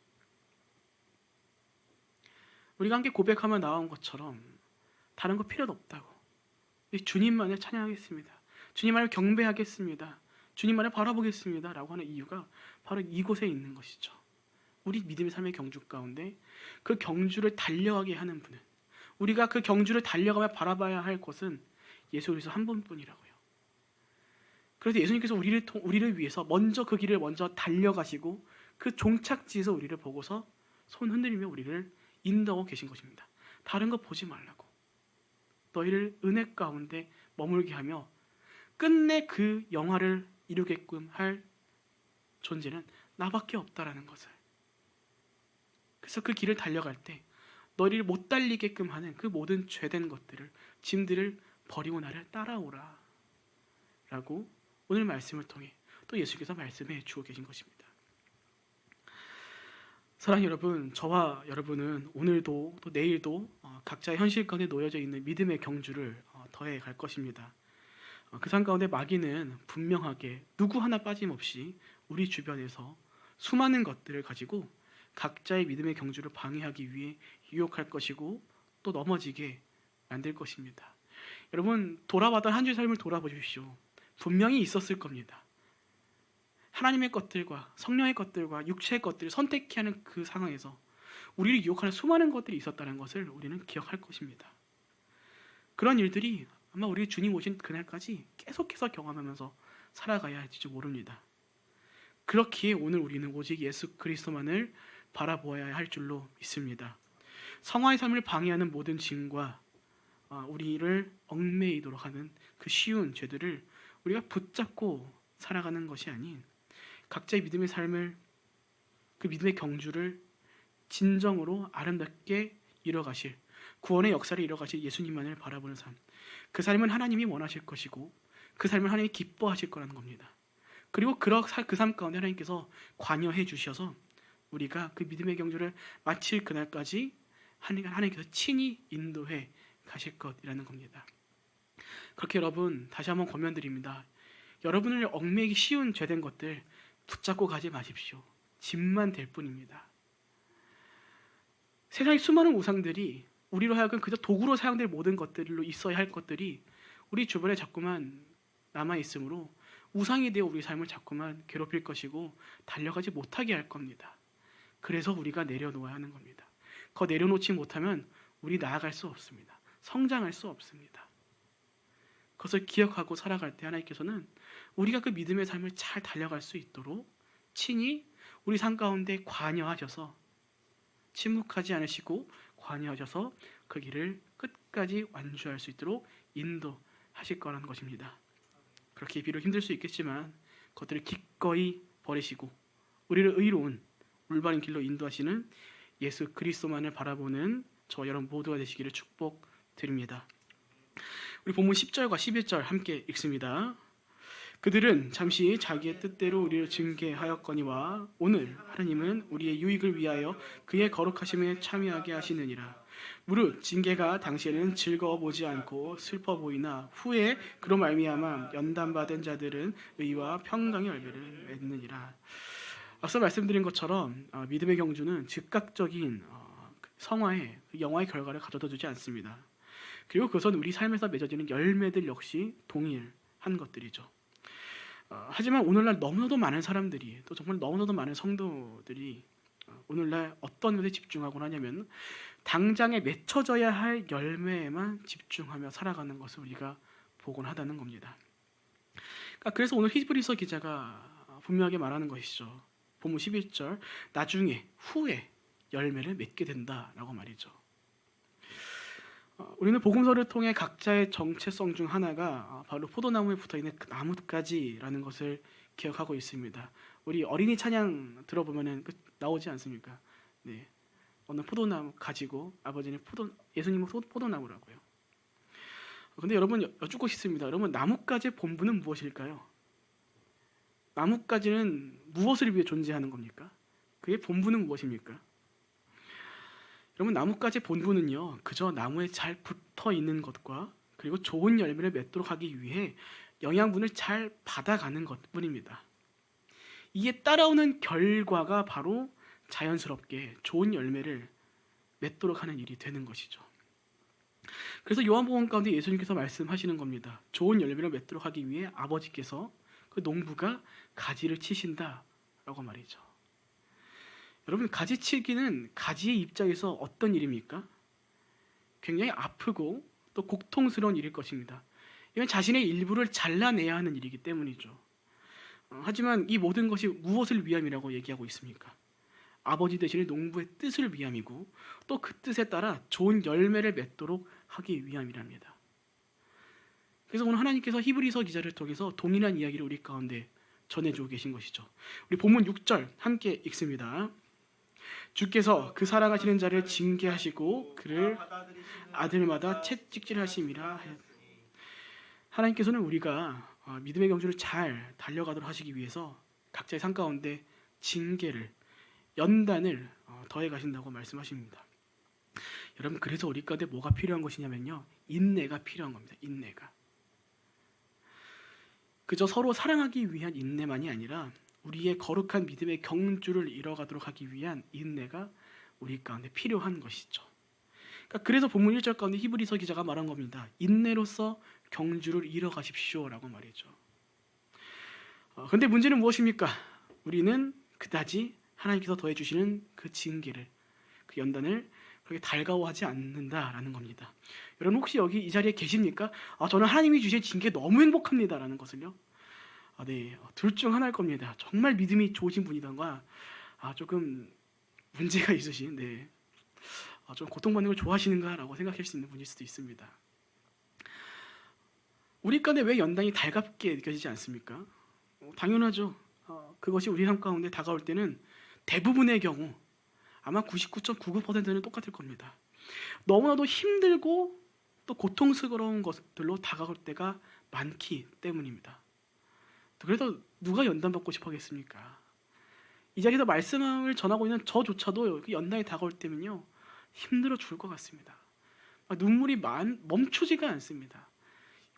우리가 함께 고백하며 나온 것처럼 다른 거 필요도 없다고. 주님만을 찬양하겠습니다. 주님만을 경배하겠습니다. 주님만을 바라보겠습니다. 라고 하는 이유가 바로 이곳에 있는 것이죠. 우리 믿음의 삶의 경주 가운데 그 경주를 달려가게 하는 분은 우리가 그 경주를 달려가며 바라봐야 할 것은 예수 그리스도 한 분뿐이라고요. 그래서 예수님께서 우리를 위해서 먼저 그 길을 먼저 달려가시고 그 종착지에서 우리를 보고서 손 흔들리며 우리를 인도하고 계신 것입니다. 다른 거 보지 말라고. 너희를 은혜 가운데 머물게 하며 끝내 그 영화를 이루게끔 할 존재는 나밖에 없다라는 것을. 그래서 그 길을 달려갈 때 너희를 못 달리게끔 하는 그 모든 죄된 것들을 짐들을 버리고 나를 따라오라 라고 오늘 말씀을 통해 또 예수께서 말씀해 주고 계신 것입니다. 사랑하는 여러분, 저와 여러분은 오늘도 또 내일도 각자의 현실 가운데 놓여져 있는 믿음의 경주를 더해 갈 것입니다. 그 삶 가운데 마귀는 분명하게 누구 하나 빠짐없이 우리 주변에서 수많은 것들을 가지고 각자의 믿음의 경주를 방해하기 위해 유혹할 것이고 또 넘어지게 만들 것입니다. 여러분, 돌아봤던 한 주의 삶을 돌아보십시오. 분명히 있었을 겁니다. 하나님의 것들과 성령의 것들과 육체의 것들을 선택해야 하는 그 상황에서 우리를 유혹하는 수많은 것들이 있었다는 것을 우리는 기억할 것입니다. 그런 일들이 아마 우리 주님 오신 그날까지 계속해서 경험하면서 살아가야 할지 모릅니다. 그렇기에 오늘 우리는 오직 예수 그리스도만을 바라보아야 할 줄로 믿습니다. 성화의 삶을 방해하는 모든 짐과 우리를 얽매이도록 하는 그 쉬운 죄들을 우리가 붙잡고 살아가는 것이 아닌 각자의 믿음의 삶을, 그 믿음의 경주를 진정으로 아름답게 이뤄가실, 구원의 역사를 이뤄가실 예수님만을 바라보는 삶, 그 삶은 하나님이 원하실 것이고 그 삶을 하나님이 기뻐하실 거라는 겁니다. 그리고 그 삶 가운데 하나님께서 관여해 주셔서 우리가 그 믿음의 경주를 마칠 그날까지 하나님께서 친히 인도해 가실 것이라는 겁니다. 그렇게 여러분, 다시 한번 권면드립니다. 여러분을 얽매이기 쉬운 죄된 것들 붙잡고 가지 마십시오. 짐만 될 뿐입니다. 세상의 수많은 우상들이 우리로 하여금 그저 도구로 사용될 모든 것들로 있어야 할 것들이 우리 주변에 자꾸만 남아있으므로 우상이 되어 우리 삶을 자꾸만 괴롭힐 것이고 달려가지 못하게 할 겁니다. 그래서 우리가 내려놓아야 하는 겁니다. 그거 내려놓지 못하면 우리 나아갈 수 없습니다. 성장할 수 없습니다. 그것을 기억하고 살아갈 때 하나님께서는 우리가 그 믿음의 삶을 잘 달려갈 수 있도록 친히 우리 삶 가운데 관여하셔서, 침묵하지 않으시고 관여하셔서 그 길을 끝까지 완주할 수 있도록 인도하실 거라는 것입니다. 그렇게 비록 힘들 수 있겠지만 그것들을 기꺼이 버리시고 우리를 의로운 올바른 길로 인도하시는 예수 그리스도만을 바라보는 저와 여러분 모두가 되시기를 축복드립니다. 우리 본문 10절과 11절 함께 읽습니다. 그들은 잠시 자기의 뜻대로 우리를 징계하였거니와 오늘 하나님은 우리의 유익을 위하여 그의 거룩하심에 참여하게 하시느니라. 무릇 징계가 당시에는 즐거워 보지 않고 슬퍼 보이나 후에 그로 말미암아 연단받은 자들은 의와 평강의 열매를 맺느니라. 앞서 말씀드린 것처럼 믿음의 경주는 즉각적인 성화의 영화의 결과를 가져다 주지 않습니다. 그리고 그것은 우리 삶에서 맺어지는 열매들 역시 동일한 것들이죠. 하지만 오늘날 너무나도 많은 사람들이, 또 정말 너무나도 많은 성도들이 오늘날 어떤 것에 집중하곤 하냐면 당장에 맺혀져야 할 열매에만 집중하며 살아가는 것을 우리가 보곤 하다는 겁니다. 그래서 오늘 히브리서 기자가 분명하게 말하는 것이죠. 본문 11절, 나중에 후에 열매를 맺게 된다라고 말이죠. 우리는 복음서를 통해 각자의 정체성 중 하나가 바로 포도나무에 붙어있는 그 나뭇가지라는 것을 기억하고 있습니다. 우리 어린이 찬양 들어보면 나오지 않습니까? 네, 어느 포도나무 가지고 아버지는 예수님은 포도나무라고요. 근데 여러분 여쭙고 싶습니다. 여러분, 나뭇가지의 본분은 무엇일까요? 나뭇가지는 무엇을 위해 존재하는 겁니까? 그의 본분은 무엇입니까? 여러분, 나뭇가지의 본분은요, 그저 나무에 잘 붙어 있는 것과 그리고 좋은 열매를 맺도록 하기 위해 영양분을 잘 받아가는 것뿐입니다. 이에 따라오는 결과가 바로 자연스럽게 좋은 열매를 맺도록 하는 일이 되는 것이죠. 그래서 요한복음 가운데 예수님께서 말씀하시는 겁니다. 좋은 열매를 맺도록 하기 위해 아버지께서 그 농부가 가지를 치신다라고 말이죠. 여러분, 가지치기는 가지의 입장에서 어떤 일입니까? 굉장히 아프고 또 고통스러운 일일 것입니다. 이건 자신의 일부를 잘라내야 하는 일이기 때문이죠. 하지만 이 모든 것이 무엇을 위함이라고 얘기하고 있습니까? 아버지 되시는 농부의 뜻을 위함이고 또 그 뜻에 따라 좋은 열매를 맺도록 하기 위함이랍니다. 그래서 오늘 하나님께서 히브리서 기자를 통해서 동일한 이야기를 우리 가운데 전해주고 계신 것이죠. 우리 본문 6절 함께 읽습니다. 주께서 그 사랑하시는 자를 징계하시고 그를 아들마다 채찍질하심이라. 하나님께서는 우리가 믿음의 경주를 잘 달려가도록 하시기 위해서 각자의 삶 가운데 징계를, 연단을 더해 가신다고 말씀하십니다. 여러분, 그래서 우리 가운데 뭐가 필요한 것이냐면요, 인내가 필요한 겁니다. 인내가. 그저 서로 사랑하기 위한 인내만이 아니라 우리의 거룩한 믿음의 경주를 이뤄가도록 하기 위한 인내가 우리 가운데 필요한 것이죠. 그러니까 그래서 본문 1절 가운데 히브리서 기자가 말한 겁니다. 인내로서 경주를 이뤄가십시오라고 말이죠. 그런데 문제는 무엇입니까? 우리는 그다지 하나님께서 더해주시는 그 징계를, 그 연단을 그렇게 달가워하지 않는다라는 겁니다. 여러분, 혹시 여기 이 자리에 계십니까? 저는 하나님이 주신 징계 너무 행복합니다라는 것을요? 네, 둘 중 하나일 겁니다. 정말 믿음이 좋으신 분이던가 조금 문제가 있으신, 좀 고통받는 걸 좋아하시는가라고 생각할 수 있는 분일 수도 있습니다. 우리 가운데 왜 연단이 달갑게 느껴지지 않습니까? 당연하죠. 그것이 우리 삶 가운데 다가올 때는 대부분의 경우 아마 99.99%는 똑같을 겁니다. 너무나도 힘들고 또 고통스러운 것들로 다가올 때가 많기 때문입니다. 그래서 누가 연단받고 싶어 하겠습니까? 이 자리에서 말씀을 전하고 있는 저조차도 연단이 다가올 때면요, 힘들어 죽을 것 같습니다. 눈물이 멈추지가 않습니다.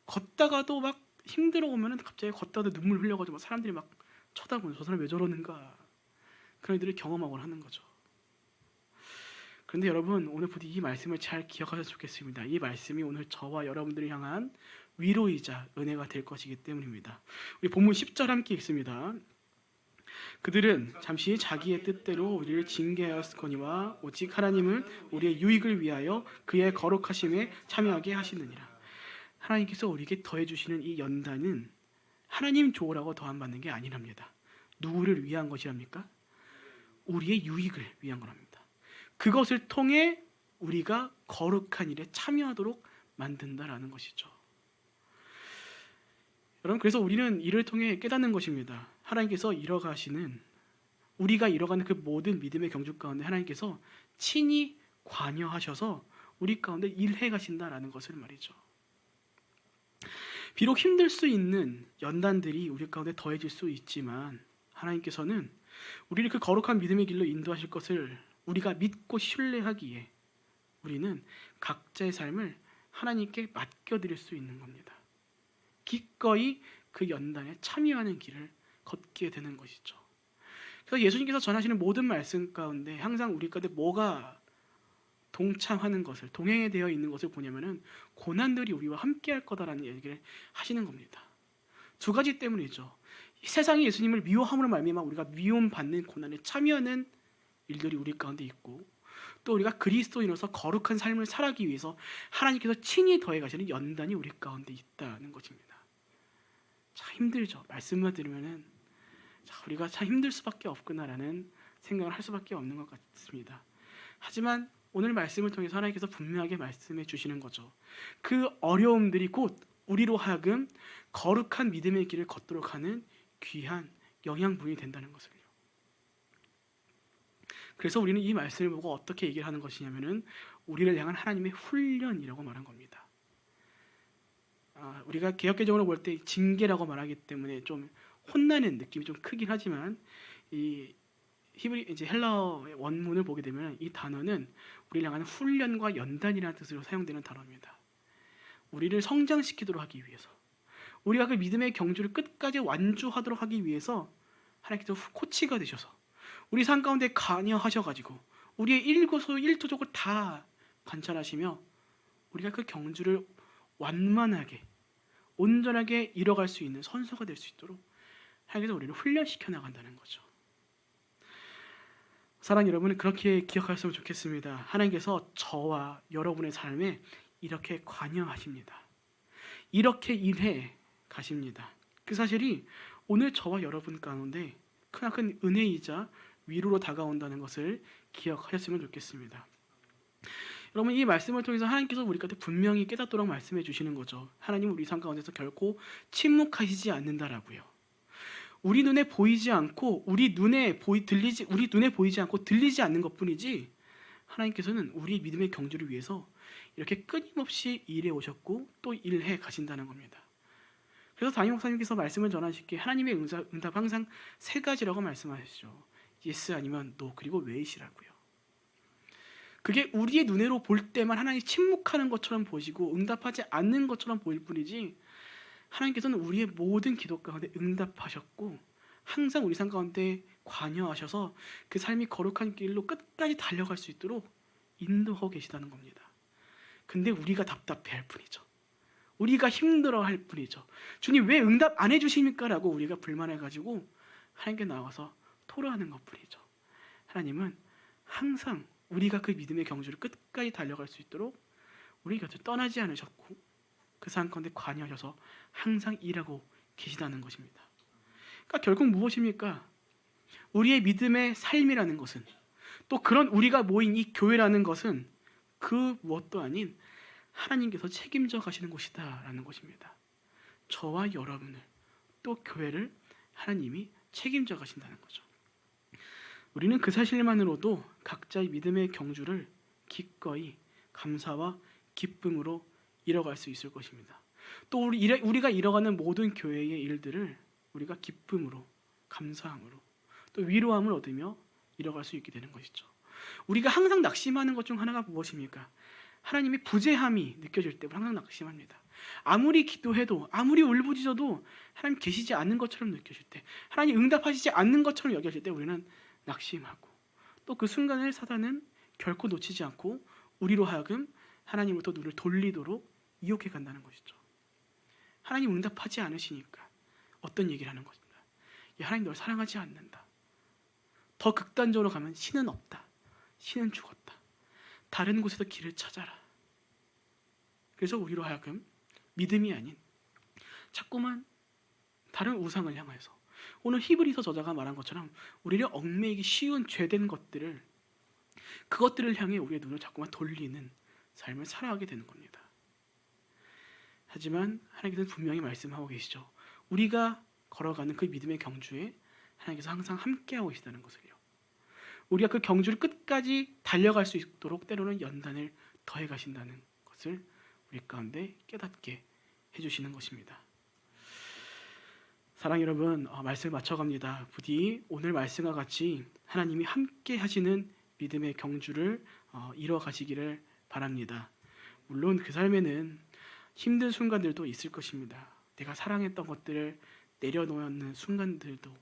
걷다가도 막 힘들어 오면은 갑자기 걷다가도 눈물 흘려가지고 사람들이 막 쳐다보는, 저 사람 왜 저러는가, 그런 일들을 경험하곤 하는 거죠. 그런데 여러분, 오늘 부디 이 말씀을 잘 기억하셨으면 좋겠습니다. 이 말씀이 오늘 저와 여러분들을 향한 위로이자 은혜가 될 것이기 때문입니다. 우리 본문 10절 함께 읽습니다. 그들은 잠시 자기의 뜻대로 우리를 징계하였거니와 오직 하나님은 우리의 유익을 위하여 그의 거룩하심에 참여하게 하시느니라. 하나님께서 우리에게 더해주시는 이 연단은 하나님 좋으라고 더함 받는 게 아니랍니다. 누구를 위한 것이랍니까? 우리의 유익을 위한 거랍니다. 그것을 통해 우리가 거룩한 일에 참여하도록 만든다라는 것이죠. 여러분, 그래서 우리는 이를 통해 깨닫는 것입니다. 하나님께서 우리가 이뤄가는 그 모든 믿음의 경주 가운데 하나님께서 친히 관여하셔서 우리 가운데 일해 가신다라는 것을 말이죠. 비록 힘들 수 있는 연단들이 우리 가운데 더해질 수 있지만 하나님께서는 우리를 그 거룩한 믿음의 길로 인도하실 것을 우리가 믿고 신뢰하기에 우리는 각자의 삶을 하나님께 맡겨드릴 수 있는 겁니다. 기꺼이 그 연단에 참여하는 길을 걷게 되는 것이죠. 그래서 예수님께서 전하시는 모든 말씀 가운데 항상 우리 가운데 뭐가 동참하는 것을, 동행에 되어 있는 것을 보냐면은 고난들이 우리와 함께 할 거다라는 얘기를 하시는 겁니다. 두 가지 때문이죠. 세상이 예수님을 미워함으로 말미암아 우리가 미움받는 고난에 참여하는 일들이 우리 가운데 있고, 또 우리가 그리스도인으로서 거룩한 삶을 살아가기 위해서 하나님께서 친히 더해 가시는 연단이 우리 가운데 있다는 것입니다. 참 힘들죠. 말씀만 들으면은 우리가 참 힘들 수밖에 없구나라는 생각을 할 수밖에 없는 것 같습니다. 하지만 오늘 말씀을 통해서 하나님께서 분명하게 말씀해 주시는 거죠. 그 어려움들이 곧 우리로 하여금 거룩한 믿음의 길을 걷도록 하는 귀한 영양분이 된다는 것을요. 그래서 우리는 이 말씀을 보고 어떻게 얘기를 하는 것이냐면은 우리를 향한 하나님의 훈련이라고 말한 겁니다. 우리가 개역개정으로 볼 때 징계라고 말하기 때문에 좀 혼나는 느낌이 좀 크긴 하지만 이 헬라어의 원문을 보게 되면 이 단어는 우리를 향한 훈련과 연단이라는 뜻으로 사용되는 단어입니다. 우리를 성장시키도록 하기 위해서, 우리가 그 믿음의 경주를 끝까지 완주하도록 하기 위해서 하나님께서 코치가 되셔서 우리 삶 가운데 관여하셔가지고 우리의 일거수 일투족을 다 관찰하시며 우리가 그 경주를 완만하게 온전하게 이뤄갈 수 있는 선수가 될 수 있도록 하나님께서 우리를 훈련시켜 나간다는 거죠. 사랑하는 여러분, 그렇게 기억하셨으면 좋겠습니다. 하나님께서 저와 여러분의 삶에 이렇게 관여하십니다. 이렇게 일해 가십니다. 그 사실이 오늘 저와 여러분 가운데 크나큰 은혜이자 위로로 다가온다는 것을 기억하셨으면 좋겠습니다. 여러분, 이 말씀을 통해서 하나님께서 우리한테 분명히 깨닫도록 말씀해 주시는 거죠. 하나님은 우리 삶 가운데서 결코 침묵하시지 않는다라고요. 우리 눈에 보이지 않고 우리 눈에 보이지 않고 들리지 않는 것뿐이지 하나님께서는 우리 믿음의 경주를 위해서 이렇게 끊임없이 일해 오셨고 또 일해 가신다는 겁니다. 그래서 담임 목사님께서 말씀을 전하실 때 하나님의 응답 항상 세 가지라고 말씀하시죠. 예스 아니면 노, 그리고 웨이시라고요. 그게 우리의 눈으로 볼 때만 하나님이 침묵하는 것처럼 보시고 응답하지 않는 것처럼 보일 뿐이지, 하나님께서는 우리의 모든 기도 가운데 응답하셨고 항상 우리 삶 가운데 관여하셔서 그 삶이 거룩한 길로 끝까지 달려갈 수 있도록 인도하고 계시다는 겁니다. 근데 우리가 답답해할 뿐이죠. 우리가 힘들어할 뿐이죠. 주님 왜 응답 안 해주십니까? 라고 우리가 불만해가지고 하나님께 나와서 토로하는 것뿐이죠. 하나님은 항상 우리가 그 믿음의 경주를 끝까지 달려갈 수 있도록 우리 곁을 떠나지 않으셨고 그 삶 가운데 관여하셔서 항상 일하고 계시다는 것입니다. 그러니까 결국 무엇입니까? 우리의 믿음의 삶이라는 것은, 또 그런 우리가 모인 이 교회라는 것은 그 무엇도 아닌 하나님께서 책임져 가시는 곳이다 라는 것입니다. 저와 여러분을, 또 교회를 하나님이 책임져 가신다는 거죠. 우리는 그 사실만으로도 각자의 믿음의 경주를 기꺼이 감사와 기쁨으로 이뤄갈 수 있을 것입니다. 또 우리가 이뤄가는 모든 교회의 일들을 우리가 기쁨으로, 감사함으로, 또 위로함을 얻으며 이뤄갈 수 있게 되는 것이죠. 우리가 항상 낙심하는 것 중 하나가 무엇입니까? 하나님의 부재함이 느껴질 때 항상 낙심합니다. 아무리 기도해도, 아무리 울부짖어도 하나님 계시지 않는 것처럼 느껴질 때, 하나님 응답하시지 않는 것처럼 여겨질 때 우리는 낙심하고, 또 그 순간을 사단은 결코 놓치지 않고 우리로 하여금 하나님으로부터 눈을 돌리도록 유혹해 간다는 것이죠. 하나님 응답하지 않으시니까 어떤 얘기를 하는 것입니다. 야, 하나님 널 사랑하지 않는다. 더 극단적으로 가면 신은 없다. 신은 죽었다. 다른 곳에서 길을 찾아라. 그래서 우리로 하여금 믿음이 아닌 자꾸만 다른 우상을 향해서, 오늘 히브리서 저자가 말한 것처럼 우리를 얽매이기 쉬운 죄된 것들을, 그것들을 향해 우리의 눈을 자꾸만 돌리는 삶을 살아가게 되는 겁니다. 하지만 하나님께서는 분명히 말씀하고 계시죠. 우리가 걸어가는 그 믿음의 경주에 하나님께서 항상 함께하고 계시다는 것을요. 우리가 그 경주를 끝까지 달려갈 수 있도록 때로는 연단을 더해 가신다는 것을 우리 가운데 깨닫게 해주시는 것입니다. 사랑 여러분, 말씀을 맞춰갑니다. 부디 오늘 말씀과 같이 하나님이 함께 하시는 믿음의 경주를 이뤄가시기를 바랍니다. 물론 그 삶에는 힘든 순간들도 있을 것입니다. 내가 사랑했던 것들을 내려놓는 순간들도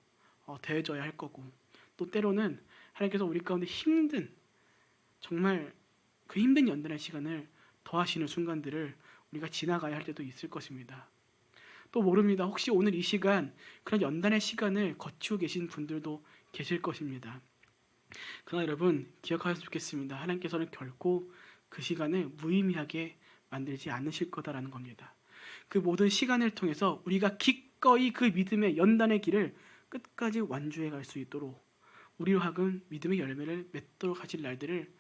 더해져야 할 거고, 또 때로는 하나님께서 우리 가운데 힘든, 정말 그 힘든 연단의 시간을 더하시는 순간들을 우리가 지나가야 할 때도 있을 것입니다. 또 모릅니다. 혹시 오늘 이 시간 그런 연단의 시간을 거치고 계신 분들도 계실 것입니다. 그러나 여러분 기억하셨으면 좋겠습니다. 하나님께서는 결코 그 시간을 무의미하게 만들지 않으실 거다라는 겁니다. 그 모든 시간을 통해서 우리가 기꺼이 그 믿음의 연단의 길을 끝까지 완주해 갈 수 있도록 우리로 하여금 믿음의 열매를 맺도록 하실 날들을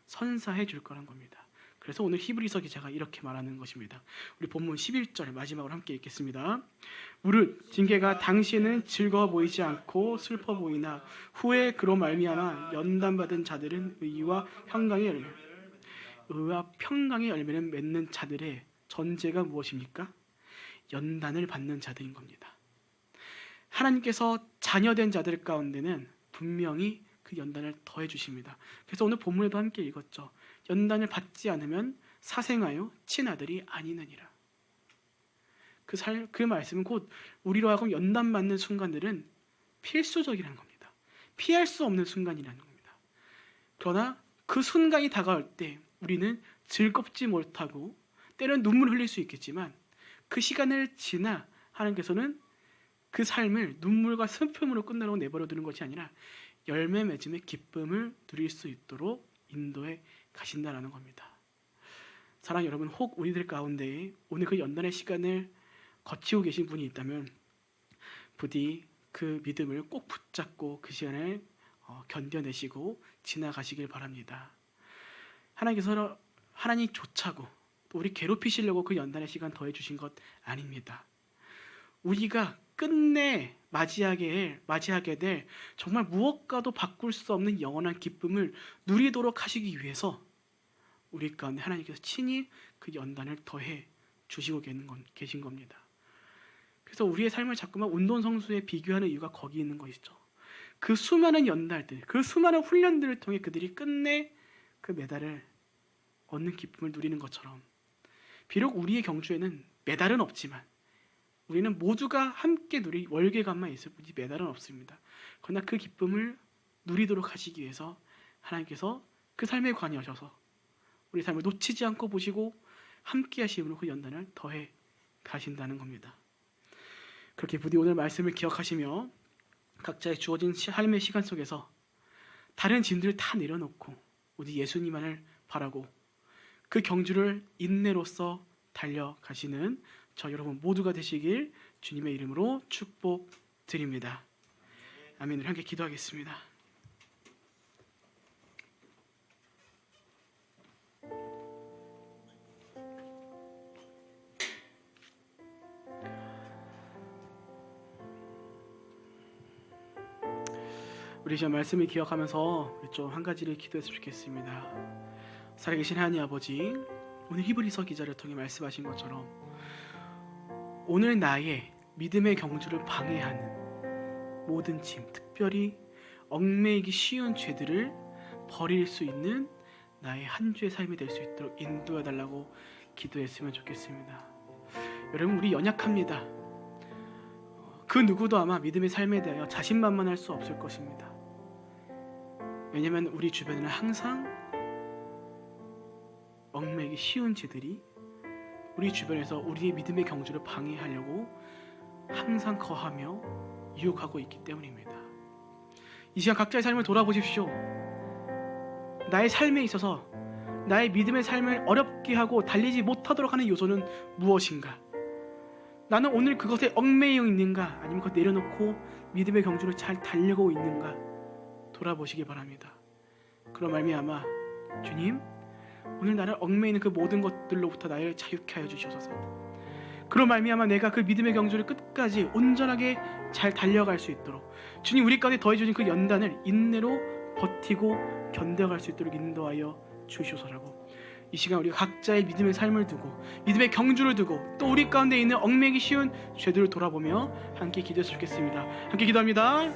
선사해 줄 거란 겁니다. 그래서 오늘 히브리서 기자가 이렇게 말하는 것입니다. 우리 본문 11절 마지막으로 함께 읽겠습니다. 무릇 징계가 당시에는 즐거워 보이지 않고 슬퍼 보이나 후에 그로 말미암아 연단받은 자들은 의와 평강의 열매, 의와 평강의 열매를 맺는 자들의 전제가 무엇입니까? 연단을 받는 자들인 겁니다. 하나님께서 자녀된 자들 가운데는 분명히 그 연단을 더해 주십니다. 그래서 오늘 본문에도 함께 읽었죠. 연단을 받지 않으면 사생하여 친아들이 아니느니라. 그 말씀은 곧 우리로 하여금 연단 받는 순간들은 필수적이라는 겁니다. 피할 수 없는 순간이라는 겁니다. 그러나 그 순간이 다가올 때 우리는 즐겁지 못하고 때로는 눈물 흘릴 수 있겠지만 그 시간을 지나 하나님께서는 그 삶을 눈물과 슬픔으로 끝나라고 내버려 두는 것이 아니라 열매 맺음의 기쁨을 누릴 수 있도록 인도해 가신다라는 겁니다. 사랑 여러분, 혹 우리들 가운데 오늘 그 연단의 시간을 거치고 계신 분이 있다면 부디 그 믿음을 꼭 붙잡고 그 시간을 견뎌내시고 지나가시길 바랍니다. 하나님께서 하나님 좋자고 또 우리 괴롭히시려고 그 연단의 시간 더해주신 것 아닙니다. 우리가 끝내 맞이하게 될 정말 무엇과도 바꿀 수 없는 영원한 기쁨을 누리도록 하시기 위해서 우리 가운데 하나님께서 친히 그 연단을 더해 주시고 계신 겁니다. 그래서 우리의 삶을 자꾸만 운동선수에 비교하는 이유가 거기 있는 것이죠. 그 수많은 연달들, 그 수많은 훈련들을 통해 그들이 끝내 그 메달을 얻는 기쁨을 누리는 것처럼 비록 우리의 경주에는 메달은 없지만 우리는 모두가 함께 누릴 월계감만 있을 뿐이지 메달은 없습니다. 그러나 그 기쁨을 누리도록 하시기 위해서 하나님께서 그 삶에 관여하셔서 우리 삶을 놓치지 않고 보시고 함께 하심으로 그 연단을 더해 가신다는 겁니다. 그렇게 부디 오늘 말씀을 기억하시며 각자의 주어진 삶의 시간 속에서 다른 짐들을 다 내려놓고 오직 예수님만을 바라고 그 경주를 인내로써 달려가시는 저 여러분 모두가 되시길 주님의 이름으로 축복드립니다. 아멘. 함께 기도하겠습니다. 우리 지금 말씀을 기억하면서 좀 한 가지를 기도했으면 좋겠습니다. 살아계신 하나님 아버지, 오늘 히브리서 기자를 통해 말씀하신 것처럼 오늘 나의 믿음의 경주를 방해하는 모든 짐, 특별히 얽매이기 쉬운 죄들을 버릴 수 있는 나의 한 주의 삶이 될 수 있도록 인도해 달라고 기도했으면 좋겠습니다. 여러분, 우리 연약합니다. 그 누구도 아마 믿음의 삶에 대하여 자신만만할 수 없을 것입니다. 왜냐하면 우리 주변에는 항상 얽매이기 쉬운 죄들이 우리 주변에서 우리의 믿음의 경주를 방해하려고 항상 거하며 유혹하고 있기 때문입니다. 이 시간 각자의 삶을 돌아보십시오. 나의 삶에 있어서 나의 믿음의 삶을 어렵게 하고 달리지 못하도록 하는 요소는 무엇인가? 나는 오늘 그것에 얽매여 있는가? 아니면 그것 내려놓고 믿음의 경주를 잘 달려가고 있는가? 돌아보시기 바랍니다. 그런 말미암아 주님, 오늘 나를 얽매이는 그 모든 것들로부터 나를 자유케 하여 주시옵소서. 그런 말미암아 내가 그 믿음의 경주를 끝까지 온전하게 잘 달려갈 수 있도록 주님 우리 가운데 더해 주신 그 연단을 인내로 버티고 견뎌갈 수 있도록 인도하여 주시옵소서라고 이 시간 우리가 각자의 믿음의 삶을 두고 믿음의 경주를 두고 또 우리 가운데 있는 얽매이기 쉬운 죄들을 돌아보며 함께 기도했으면 좋겠습니다. 함께 기도합니다.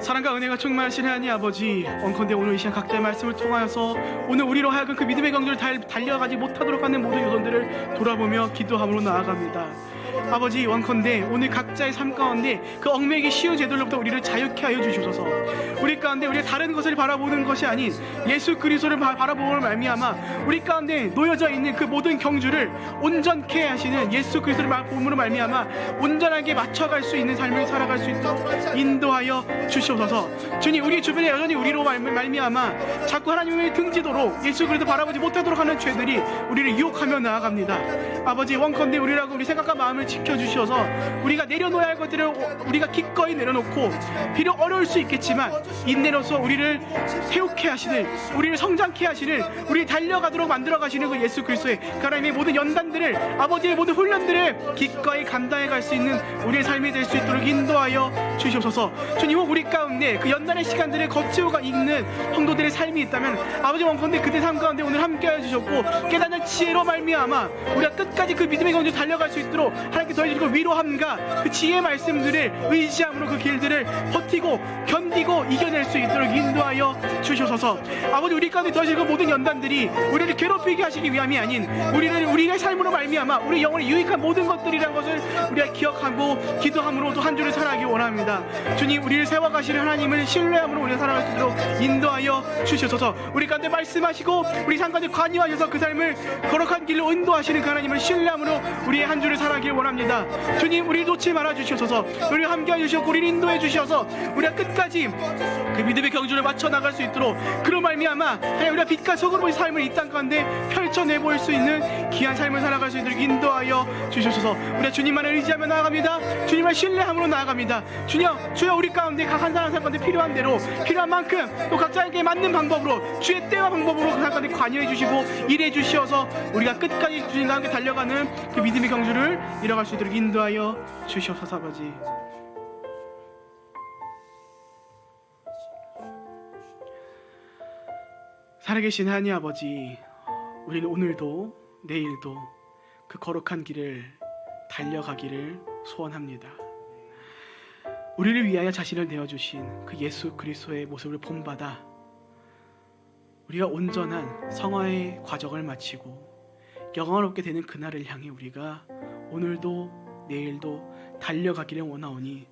사랑과 은혜가 충만하신 하나님 아버지, 원컨대 오늘 이 시간 각자의 말씀을 통하여서 오늘 우리로 하여금 그 믿음의 경주를 달려가지 못하도록 하는 모든 요소들을 돌아보며 기도함으로 나아갑니다. 아버지, 원컨대 오늘 각자의 삶 가운데 그 얽매이기 쉬운 죄들로부터 우리를 자유케 하여 주시옵소서. 우리 가운데 우리가 다른 것을 바라보는 것이 아닌 예수 그리스도를 바라보는 말미암아 우리 가운데 놓여져 있는 그 모든 경주를 온전케 하시는 예수 그리스도를 보므로 말미암아 온전하게 맞춰갈 수 있는 삶을 살아갈 수 있도록 인도하여 주시옵소서. 주님, 우리 주변에 여전히 우리로 말미암아 자꾸 하나님의 등지도록 예수 그리스도 바라보지 못하도록 하는 죄들이 우리를 유혹하며 나아갑니다. 아버지, 원컨대 우리라고 우리 생각과 마음을 지켜주셔서 우리가 내려놓아야 할 것들을 우리가 기꺼이 내려놓고 비록 어려울 수 있겠지만 인내로서 우리를 세우게 하시는, 우리를 성장케 하시는, 우리 달려가도록 만들어 가시는 그 예수 그리스도의 그 하나님의 모든 연단들을, 아버지의 모든 훈련들을 기꺼이 감당해 갈 수 있는 우리의 삶이 될 수 있도록 인도하여 주시옵소서. 주님, 우리 가운데 그 연단의 시간들을 거치고 있는 성도들의 삶이 있다면 아버지 원컨대 그들 삶 가운데 오늘 함께하여 주셨고 깨닫는 지혜로 말미암아 우리가 끝까지 그 믿음의 경주 달려갈 수 있도록 하나님께 더해주시고 위로함과 그 지혜의 말씀들을 의지함으로 그 길들을 버티고 견디고 이겨낼 수 있도록 인도하여 주셔서 아버지 우리 가운데 더해주시고 모든 연단들이 우리를 괴롭히게 하시기 위함이 아닌 우리의 삶으로 말미암아 우리 영혼에 유익한 모든 것들이라는 것을 우리가 기억하고 기도함으로 또 한 주를 살아가기 원합니다. 주님, 우리를 세워가시는 하나님을 신뢰함으로 우리가 살아갈 수 있도록 인도하여 주셔서 우리 가운데 말씀하시고 우리 삶 가운데 관여하셔서 그 삶을 거룩한 길로 인도하시는 그 하나님을 신뢰함으로 우리의 한 주를 살아가길 원합니다. 주님, 우리를 놓지 말아 주셔서 우리를 함께해 주시고 우리를 인도해 주셔서 우리가 끝까지 그 믿음의 경주를 맞춰 나갈 수 있도록 그런 말미암아 우리가 빛과 소금의 삶을 이 땅 가운데 펼쳐내 보일 수 있는 귀한 삶을 살아갈 수 있도록 인도하여 주셔서 우리가 주님만을 의지하며 나아갑니다. 주님을 신뢰함으로 나아갑니다. 주여 우리 가운데 각 한 사람 가운데 필요한 대로 필요한 만큼 또 각자에게 맞는 방법으로 주의 때와 방법으로 그 사람 가운데 관여해 주시고 일해 주시어서 우리가 끝까지 주님과 함께 달려가는 그 믿음의 경주를 이뤄갈 수 있도록 인도하여 주시옵소서. 아버지, 살아계신 하나님 아버지, 우리는 오늘도 내일도 그 거룩한 길을 달려가기를 소원합니다. 우리를 위하여 자신을 내어주신 그 예수 그리스도의 모습을 본받아 우리가 온전한 성화의 과정을 마치고 영원롭게 되는 그날을 향해 우리가 오늘도 내일도 달려가기를 원하오니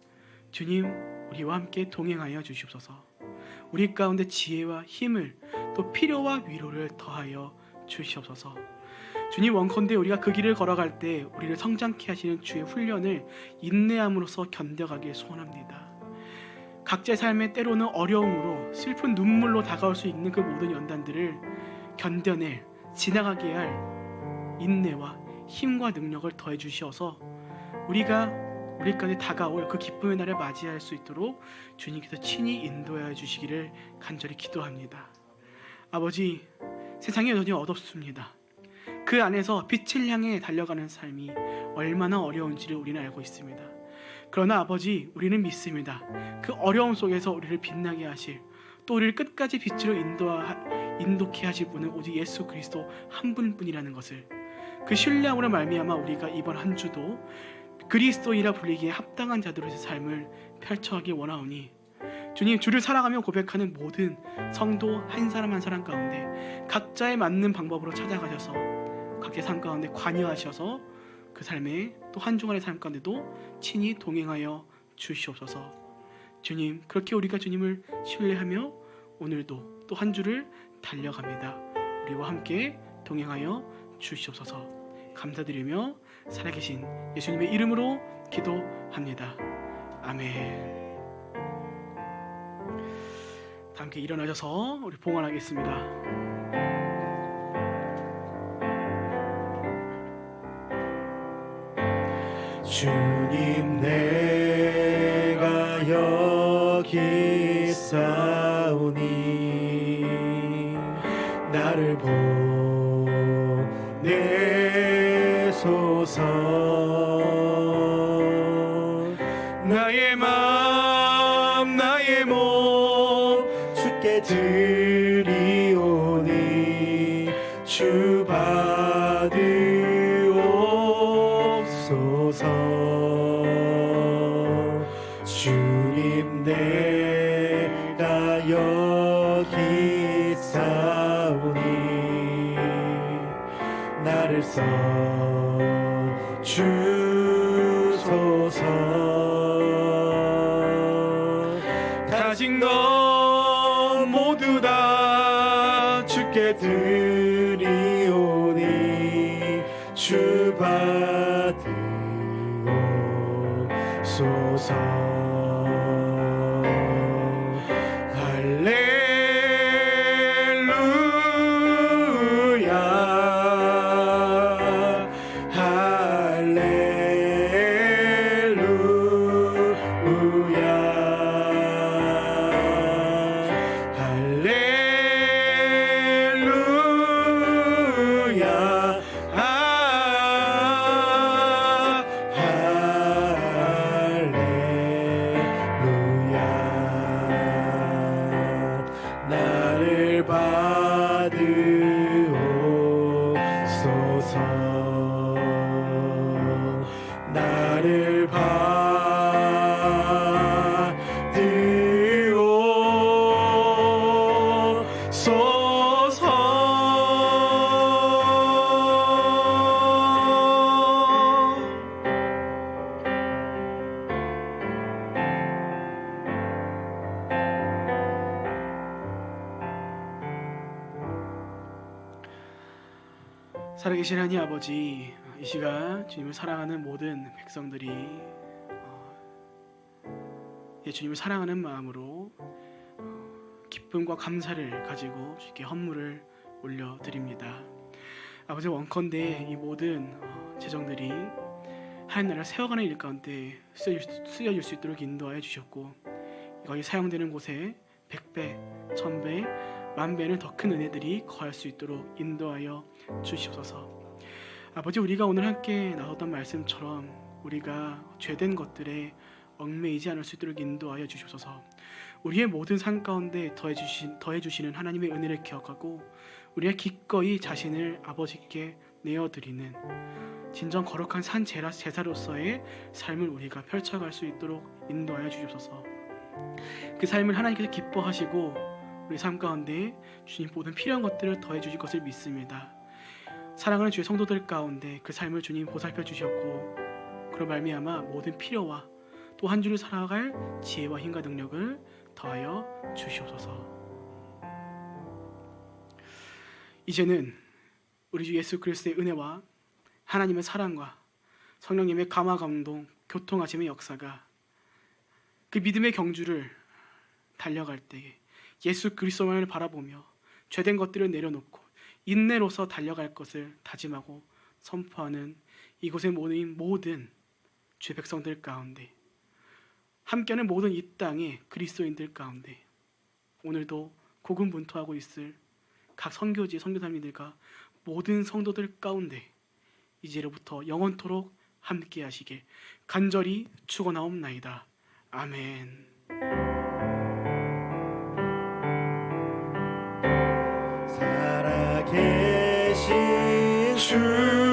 주님 우리와 함께 동행하여 주시옵소서. 우리 가운데 지혜와 힘을 또 필요와 위로를 더하여 주시옵소서. 주님 원컨대 우리가 그 길을 걸어갈 때 우리를 성장케 하시는 주의 훈련을 인내함으로써 견뎌가길 소원합니다. 각자의 삶에 때로는 어려움으로 슬픈 눈물로 다가올 수 있는 그 모든 연단들을 견뎌낼 지나가게 할 인내와 힘과 능력을 더해 주시어서 우리가 우리 가운데 다가올 그 기쁨의 날을 맞이할 수 있도록 주님께서 친히 인도하여 주시기를 간절히 기도합니다. 아버지, 세상이 여전히 어둡습니다. 그 안에서 빛을 향해 달려가는 삶이 얼마나 어려운지를 우리는 알고 있습니다. 그러나 아버지, 우리는 믿습니다. 그 어려움 속에서 우리를 빛나게 하실, 또 우리를 끝까지 빛으로 인도케 하실 분은 오직 예수 그리스도 한 분뿐이라는 것을, 그 신뢰함으로 말미암아 우리가 이번 한 주도 그리스도인이라 불리기에 합당한 자들로서의 삶을 펼쳐가길 원하오니 주님, 주를 사랑하며 고백하는 모든 성도 한 사람 한 사람 가운데 각자에 맞는 방법으로 찾아가셔서 각자의 삶 가운데 관여하셔서 그 삶에 또 한 주간의 삶 가운데도 친히 동행하여 주시옵소서. 주님, 그렇게 우리가 주님을 신뢰하며 오늘도 또 한 주를 달려갑니다. 우리와 함께 동행하여 주시옵소서. 감사드리며 살아계신 예수님의 이름으로 기도합니다. 아멘. 다 함께 일어나셔서 우리 봉헌하겠습니다. 주님, 내가 여기 있사오니 나를 보내소서. 나의 마음 나의 몸 주께 드리오니 주 받으옵소서. 주님, 내가 여기 있사오니 나를 써 주소서. 가진 것 모두 다 주께 드리오니 주 받으옵소서. 나를 받으옵소서. 나를 살아계신 하나님 아버지, 이 시간 주님을 사랑하는 모든 백성들이 주님을 사랑하는 마음으로 기쁨과 감사를 가지고 주께 헌물을 올려드립니다. 아버지, 원컨대 이 모든 재정들이 하나님 나라를 세워가는 일 가운데 쓰여질 수 있도록 인도하여 주셨고, 거기 사용되는 곳에 100배, 1000배, 10,000배는 더 큰 은혜들이 거할 수 있도록 인도하여 주시옵소서. 아버지, 우리가 오늘 함께 나눴던 말씀처럼 우리가 죄된 것들에 얽매이지 않을 수 있도록 인도하여 주시옵소서. 우리의 모든 삶 가운데 더해주시는 하나님의 은혜를 기억하고 우리가 기꺼이 자신을 아버지께 내어드리는 진정 거룩한 산 제사로서의 삶을 우리가 펼쳐갈 수 있도록 인도하여 주시옵소서. 그 삶을 하나님께서 기뻐하시고 우리 삶 가운데 주님 모든 필요한 것들을 더해 주실 것을 믿습니다. 사랑하는 주의 성도들 가운데 그 삶을 주님 보살펴 주셨고 그로 말미암아 모든 필요와 또 한 주를 살아갈 지혜와 힘과 능력을 더하여 주시옵소서. 이제는 우리 주 예수 그리스도의 은혜와 하나님의 사랑과 성령님의 감화 감동 교통하심의 역사가 그 믿음의 경주를 달려갈 때에 예수 그리스도만을 바라보며 죄된 것들을 내려놓고 인내로서 달려갈 것을 다짐하고 선포하는 이곳에 모인 모든 주의 백성들 가운데 함께하는 모든 이 땅의 그리스도인들 가운데 오늘도 고군분투하고 있을 각 선교지 선교사님들과 모든 성도들 가운데 이제로부터 영원토록 함께 하시길 간절히 축원하옵나이다. 아멘. 살아계신 주